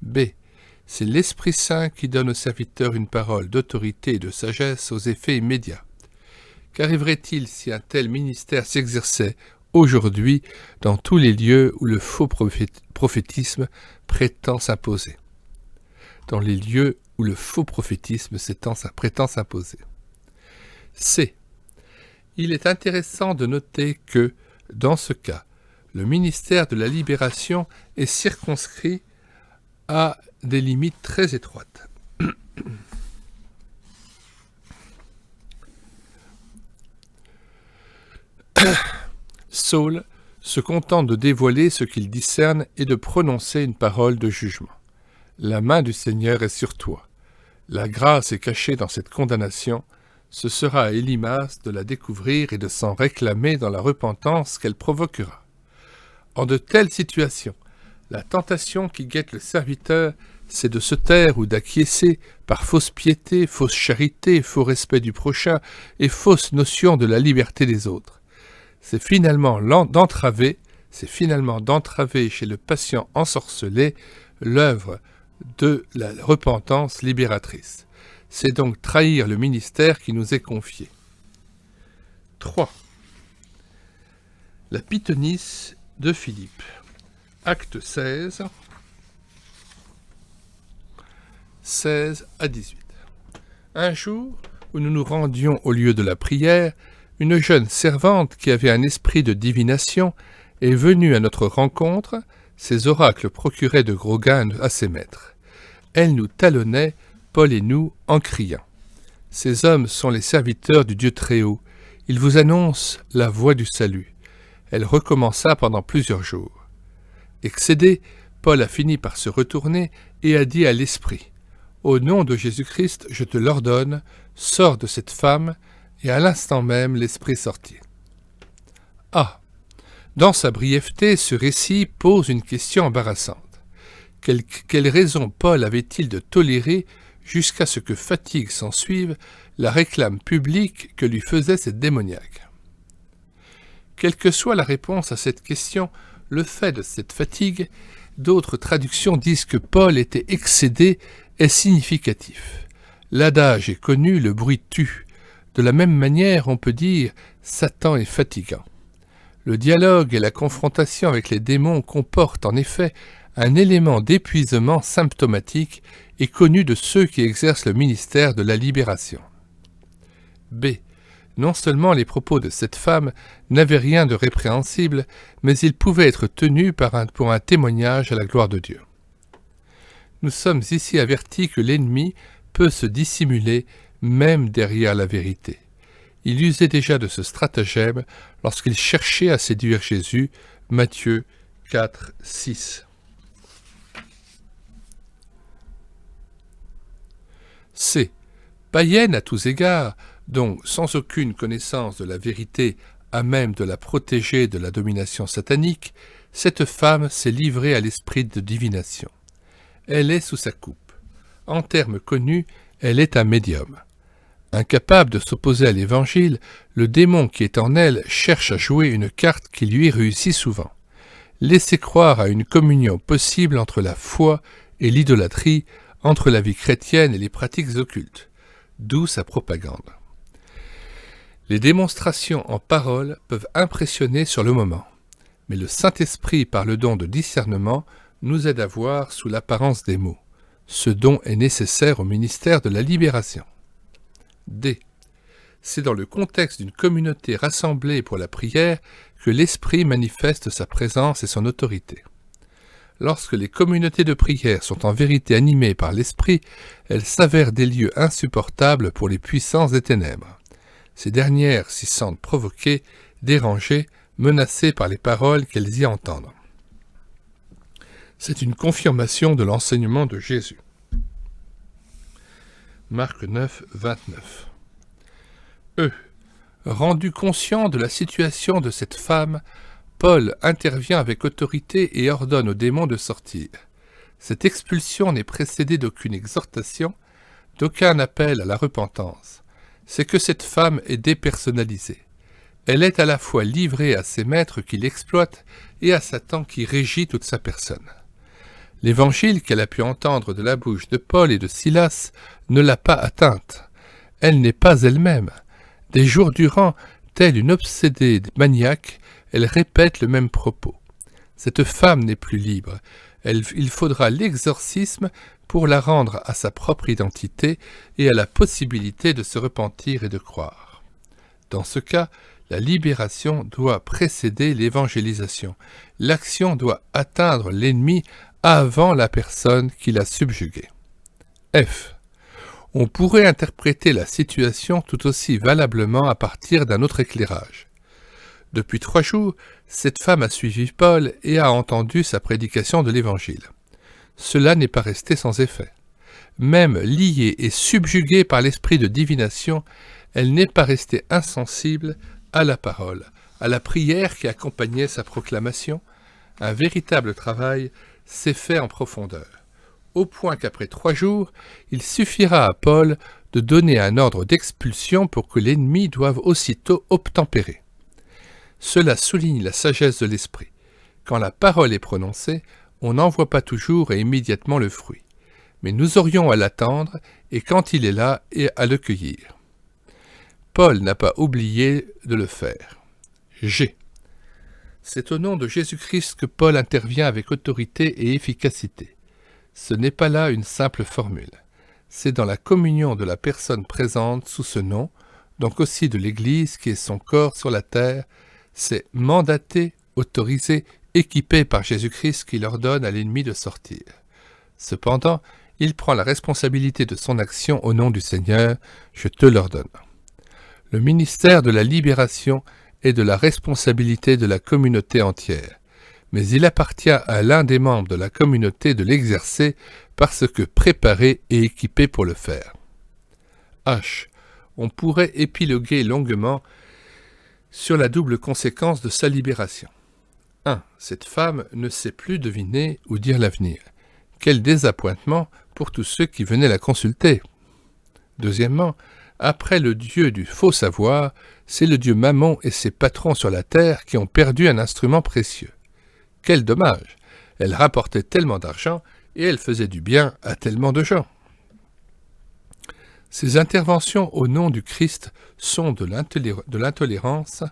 B. C'est l'Esprit Saint qui donne au serviteur une parole d'autorité et de sagesse aux effets immédiats. Qu'arriverait-il si un tel ministère s'exerçait aujourd'hui dans tous les lieux où le faux prophétisme prétend s'imposer? Dans les lieux où le faux prophétisme prétend s'imposer. C. Il est intéressant de noter que, dans ce cas, le ministère de la libération est circonscrit à des limites très étroites. Saul se contente de dévoiler ce qu'il discerne et de prononcer une parole de jugement. La main du Seigneur est sur toi. La grâce est cachée dans cette condamnation. Ce sera à Élymas de la découvrir et de s'en réclamer dans la repentance qu'elle provoquera. En de telles situations, la tentation qui guette le serviteur, c'est de se taire ou d'acquiescer par fausse piété, fausse charité, faux respect du prochain et fausse notion de la liberté des autres. C'est finalement d'entraver chez le patient ensorcelé l'œuvre de la repentance libératrice. C'est donc trahir le ministère qui nous est confié. 3. La pythonisse de Philippe. Acte 16, 16 à 18. Un jour où nous nous rendions au lieu de la prière, une jeune servante qui avait un esprit de divination est venue à notre rencontre. Ses oracles procuraient de gros gains à ses maîtres. Elle nous talonnait, Paul et nous, en criant. Ces hommes sont les serviteurs du Dieu Très-Haut. Ils vous annoncent la voie du salut. Elle recommença pendant plusieurs jours. Excédé, Paul a fini par se retourner et a dit à l'esprit, « Au nom de Jésus-Christ, je te l'ordonne, sors de cette femme. » Et à l'instant même, l'esprit sortit. Ah! Dans sa brièveté, ce récit pose une question embarrassante. Quelle raison Paul avait-il de tolérer, jusqu'à ce que fatigue s'ensuive, la réclame publique que lui faisait cette démoniaque? Quelle que soit la réponse à cette question, le fait de cette fatigue, d'autres traductions disent que Paul était excédé, est significatif. L'adage est connu, le bruit tue. De la même manière, on peut dire « Satan est fatigant ». Le dialogue et la confrontation avec les démons comportent en effet un élément d'épuisement symptomatique et connu de ceux qui exercent le ministère de la libération. B. Non seulement les propos de cette femme n'avaient rien de répréhensible, mais ils pouvaient être tenus pour un témoignage à la gloire de Dieu. Nous sommes ici avertis que l'ennemi peut se dissimuler même derrière la vérité. Il usait déjà de ce stratagème lorsqu'il cherchait à séduire Jésus, Matthieu 4, 6. C. Païenne à tous égards, donc sans aucune connaissance de la vérité à même de la protéger de la domination satanique, cette femme s'est livrée à l'esprit de divination. Elle est sous sa coupe. En termes connus, elle est un médium. Incapable de s'opposer à l'Évangile, le démon qui est en elle cherche à jouer une carte qui lui réussit souvent. Laisser croire à une communion possible entre la foi et l'idolâtrie, entre la vie chrétienne et les pratiques occultes, d'où sa propagande. Les démonstrations en paroles peuvent impressionner sur le moment, mais le Saint-Esprit, par le don de discernement, nous aide à voir sous l'apparence des mots. Ce don est nécessaire au ministère de la libération. D. C'est dans le contexte d'une communauté rassemblée pour la prière que l'Esprit manifeste sa présence et son autorité. Lorsque les communautés de prière sont en vérité animées par l'Esprit, elles s'avèrent des lieux insupportables pour les puissances des ténèbres. Ces dernières s'y sentent provoquées, dérangées, menacées par les paroles qu'elles y entendent. C'est une confirmation de l'enseignement de Jésus. Marc 9, 29. Rendu conscient de la situation de cette femme, Paul intervient avec autorité et ordonne au démon de sortir. Cette expulsion n'est précédée d'aucune exhortation, d'aucun appel à la repentance. C'est que cette femme est dépersonnalisée. Elle est à la fois livrée à ses maîtres qui l'exploitent et à Satan qui régit toute sa personne. L'évangile qu'elle a pu entendre de la bouche de Paul et de Silas ne l'a pas atteinte. Elle n'est pas elle-même. Des jours durant, telle une obsédée maniaque, elle répète le même propos. Cette femme n'est plus libre. Il faudra l'exorcisme pour la rendre à sa propre identité et à la possibilité de se repentir et de croire. Dans ce cas, la libération doit précéder l'évangélisation. L'action doit atteindre l'ennemi avant la personne qui l'a subjugué. F. On pourrait interpréter la situation tout aussi valablement à partir d'un autre éclairage. Depuis 3 jours, cette femme a suivi Paul et a entendu sa prédication de l'Évangile. Cela n'est pas resté sans effet. Même liée et subjuguée par l'esprit de divination, elle n'est pas restée insensible à la parole, à la prière qui accompagnait sa proclamation. Un véritable travail s'est fait en profondeur, au point qu'après 3 jours, il suffira à Paul de donner un ordre d'expulsion pour que l'ennemi doive aussitôt obtempérer. Cela souligne la sagesse de l'esprit. Quand la parole est prononcée, on n'en voit pas toujours et immédiatement le fruit. Mais nous aurions à l'attendre et quand il est là, et à le cueillir. Paul n'a pas oublié de le faire. G. C'est au nom de Jésus-Christ que Paul intervient avec autorité et efficacité. Ce n'est pas là une simple formule. C'est dans la communion de la personne présente sous ce nom, donc aussi de l'Église qui est son corps sur la terre. C'est mandaté, autorisé, équipé par Jésus-Christ qui ordonne à l'ennemi de sortir. Cependant, il prend la responsabilité de son action au nom du Seigneur, je te l'ordonne. Le ministère de la libération est de la responsabilité de la communauté entière, mais il appartient à l'un des membres de la communauté de l'exercer parce que préparé et équipé pour le faire. H. On pourrait épiloguer longuement sur la double conséquence de sa libération. 1. Cette femme ne sait plus deviner ou dire l'avenir. Quel désappointement pour tous ceux qui venaient la consulter. Deuxièmement, après le dieu du faux savoir, c'est le dieu Mammon et ses patrons sur la terre qui ont perdu un instrument précieux. Quel dommage! Elle rapportait tellement d'argent et elle faisait du bien à tellement de gens. Ces interventions au nom du Christ sont de l'intolérance,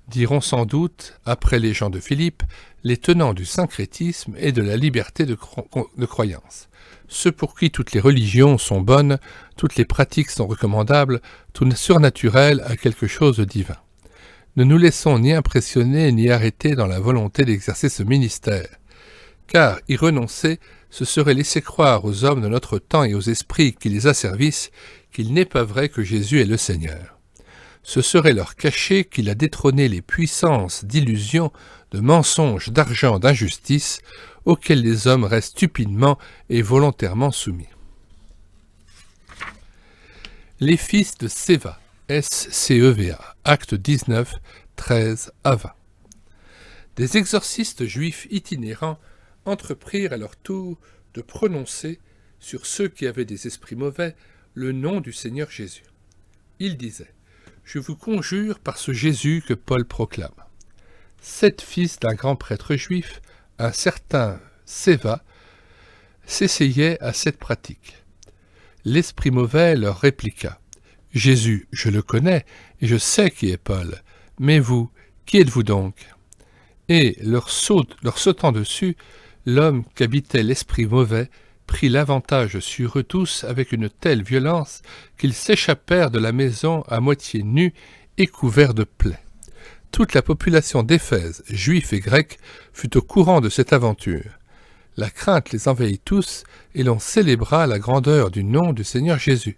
diront sans doute, après les gens de Philippe, les tenants du syncrétisme et de la liberté de croyance. Ceux pour qui toutes les religions sont bonnes, toutes les pratiques sont recommandables, tout surnaturel a quelque chose de divin. Ne nous laissons ni impressionner ni arrêter dans la volonté d'exercer ce ministère, car y renoncer, ce serait laisser croire aux hommes de notre temps et aux esprits qui les asservissent qu'il n'est pas vrai que Jésus est le Seigneur. Ce serait leur cacher qu'il a détrôné les puissances d'illusion, de mensonges, d'argent, d'injustice, auxquels les hommes restent stupidement et volontairement soumis. Les fils de Sceva, S-C-E-V-A, acte 19, 13 à 20. Des exorcistes juifs itinérants entreprirent à leur tour de prononcer sur ceux qui avaient des esprits mauvais le nom du Seigneur Jésus. Ils disaient « Je vous conjure par ce Jésus que Paul proclame. » 7 fils d'un grand prêtre juif, un certain Sceva, s'essayaient à cette pratique. L'esprit mauvais leur répliqua « Jésus, je le connais et je sais qui est Paul, mais vous, qui êtes-vous donc ?» Et leur sautant dessus, l'homme qu'habitait l'esprit mauvais prit l'avantage sur eux tous avec une telle violence qu'ils s'échappèrent de la maison à moitié nus et couverts de plaies. Toute la population d'Éphèse, juifs et grecs, fut au courant de cette aventure. La crainte les envahit tous et l'on célébra la grandeur du nom du Seigneur Jésus.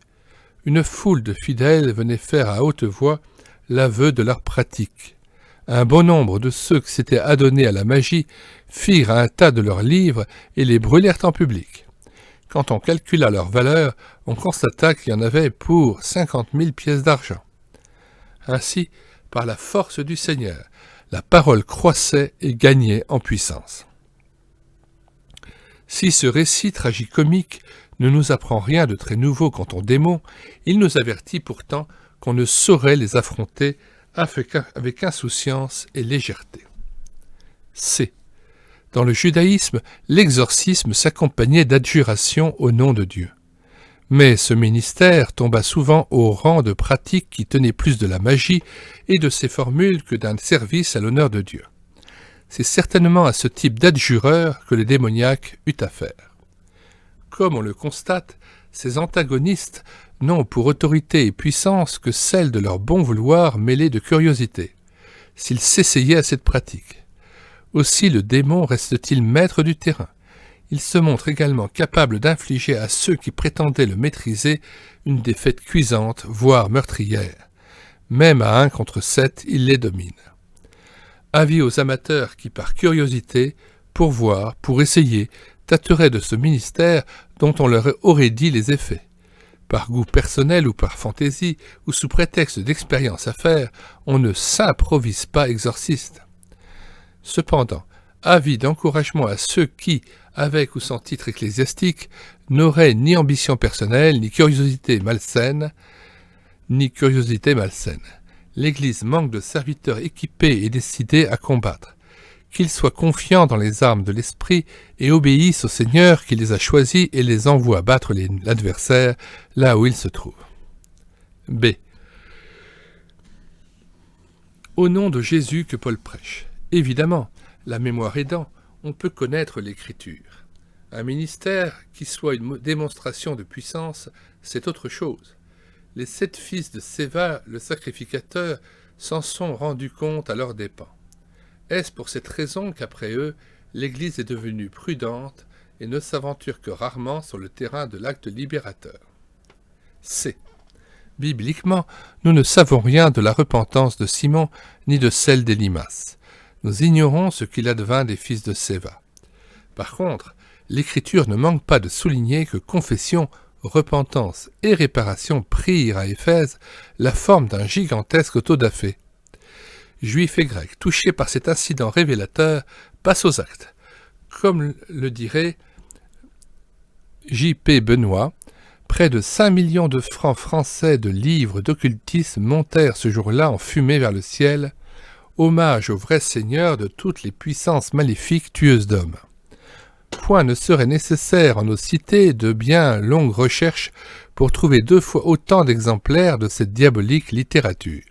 Une foule de fidèles venait faire à haute voix l'aveu de leur pratique. Un bon nombre de ceux qui s'étaient adonnés à la magie firent un tas de leurs livres et les brûlèrent en public. Quand on calcula leur valeur, on constata qu'il y en avait pour 50 000 pièces d'argent. Ainsi, par la force du Seigneur, la parole croissait et gagnait en puissance. Si ce récit tragicomique ne nous apprend rien de très nouveau quant aux démons, il nous avertit pourtant qu'on ne saurait les affronter avec insouciance et légèreté. C. Dans le judaïsme, l'exorcisme s'accompagnait d'adjurations au nom de Dieu. Mais ce ministère tomba souvent au rang de pratique qui tenait plus de la magie et de ses formules que d'un service à l'honneur de Dieu. C'est certainement à ce type d'adjureur que le démoniaque eut affaire. Comme on le constate, ces antagonistes n'ont pour autorité et puissance que celle de leur bon vouloir mêlé de curiosité, s'ils s'essayaient à cette pratique. Aussi le démon reste-t-il maître du terrain. Il se montre également capable d'infliger à ceux qui prétendaient le maîtriser une défaite cuisante, voire meurtrière. Même à 1 contre 7, il les domine. Avis aux amateurs qui, par curiosité, pour voir, pour essayer, tâteraient de ce ministère dont on leur aurait dit les effets. Par goût personnel ou par fantaisie, ou sous prétexte d'expérience à faire, on ne s'improvise pas exorciste. Cependant, avis d'encouragement à ceux qui, avec ou sans titre ecclésiastique, n'auraient ni ambition personnelle, ni curiosité malsaine. L'Église manque de serviteurs équipés et décidés à combattre. Qu'ils soient confiants dans les armes de l'esprit et obéissent au Seigneur qui les a choisis et les envoie battre l'adversaire là où il se trouve. B. Au nom de Jésus que Paul prêche. Évidemment, la mémoire aidant, on peut connaître l'Écriture. Un ministère qui soit une démonstration de puissance, c'est autre chose. Les 7 fils de Séva, le sacrificateur, s'en sont rendus compte à leurs dépens. Est-ce pour cette raison qu'après eux, l'Église est devenue prudente et ne s'aventure que rarement sur le terrain de l'acte libérateur? C. Bibliquement, nous ne savons rien de la repentance de Simon ni de celle d'Élimas. Nous ignorons ce qu'il advint des fils de Séva. Par contre, l'Écriture ne manque pas de souligner que confession, repentance et réparation prirent à Éphèse la forme d'un gigantesque taux-da-fé. Juifs et Grecs, touchés par cet incident révélateur, passent aux actes. Comme le dirait J.P. Benoît, près de 5 millions de francs français de livres d'occultisme montèrent ce jour-là en fumée vers le ciel, hommage au vrai Seigneur de toutes les puissances maléfiques tueuses d'hommes. Point ne serait nécessaire en nos cités de bien longues recherches pour trouver 2 fois autant d'exemplaires de cette diabolique littérature.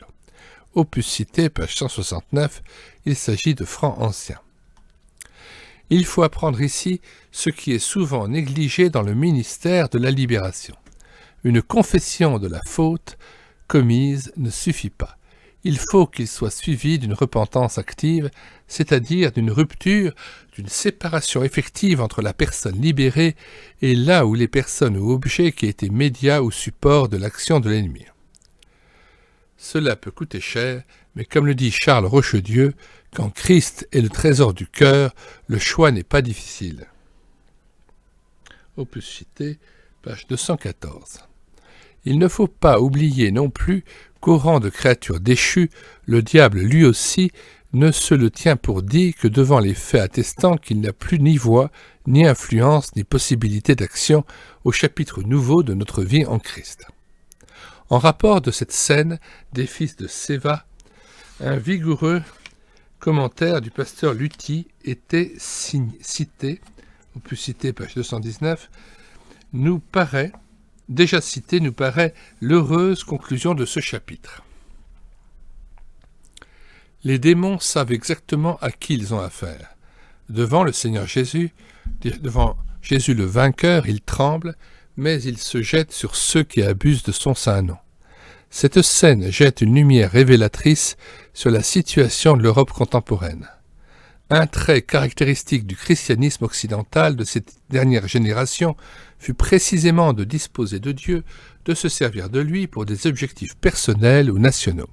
Opus Cité, page 169, il s'agit de francs anciens. Il faut apprendre ici ce qui est souvent négligé dans le ministère de la libération. Une confession de la faute commise ne suffit pas. Il faut qu'il soit suivi d'une repentance active, c'est-à-dire d'une rupture, d'une séparation effective entre la personne libérée et là où les personnes ou objets qui étaient médias ou supports de l'action de l'ennemi. Cela peut coûter cher, mais comme le dit Charles Rochedieu, quand Christ est le trésor du cœur, le choix n'est pas difficile. Opus Cité, page 214. Il ne faut pas oublier non plus qu'au rang de créature déchue, le diable lui aussi ne se le tient pour dit que devant les faits attestant qu'il n'a plus ni voix, ni influence, ni possibilité d'action au chapitre nouveau de notre vie en Christ. En rapport de cette scène des fils de Séva, un vigoureux commentaire du pasteur Luthi était cité, opus cité, page 219, nous paraît l'heureuse conclusion de ce chapitre. Les démons savent exactement à qui ils ont affaire. Devant le Seigneur Jésus, devant Jésus le vainqueur, ils tremblent, mais ils se jettent sur ceux qui abusent de son saint nom. Cette scène jette une lumière révélatrice sur la situation de l'Europe contemporaine. Un trait caractéristique du christianisme occidental de cette dernière génération fut précisément de disposer de Dieu, de se servir de lui pour des objectifs personnels ou nationaux.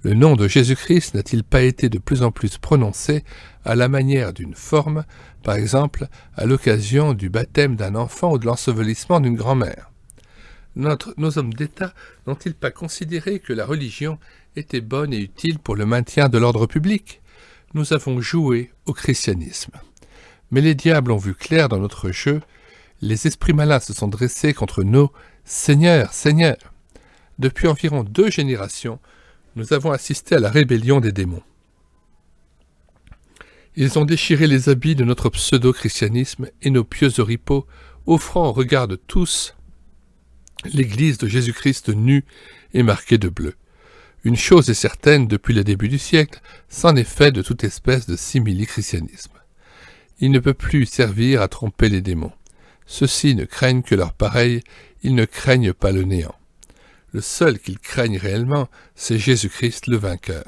Le nom de Jésus-Christ n'a-t-il pas été de plus en plus prononcé à la manière d'une forme, par exemple à l'occasion du baptême d'un enfant ou de l'ensevelissement d'une grand-mère? Nos hommes d'État n'ont-ils pas considéré que la religion était bonne et utile pour le maintien de l'ordre public? Nous avons joué au christianisme. Mais les diables ont vu clair dans notre jeu, les esprits malins se sont dressés contre nos « Seigneur, Seigneur ». Depuis environ 2 générations, nous avons assisté à la rébellion des démons. Ils ont déchiré les habits de notre pseudo-christianisme et nos pieux oripeaux, offrant au regard de tous l'Église de Jésus-Christ nue et marquée de bleu. Une chose est certaine, depuis le début du siècle, c'en est fait de toute espèce de simili-christianisme. Il ne peut plus servir à tromper les démons. Ceux-ci ne craignent que leurs pareils, ils ne craignent pas le néant. Le seul qu'ils craignent réellement, c'est Jésus-Christ le vainqueur.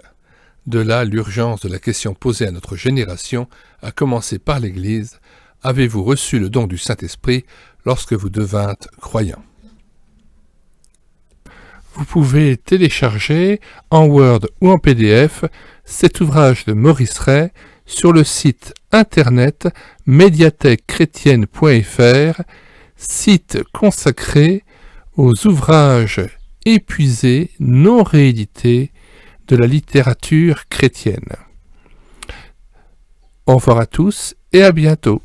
De là l'urgence de la question posée à notre génération, à commencer par l'Église: avez-vous reçu le don du Saint-Esprit lorsque vous devîntes croyants? Vous pouvez télécharger en Word ou en PDF cet ouvrage de Maurice Ray sur le site internet médiathèquechrétienne.fr, site consacré aux ouvrages épuisés, non réédités de la littérature chrétienne. Au revoir à tous et à bientôt.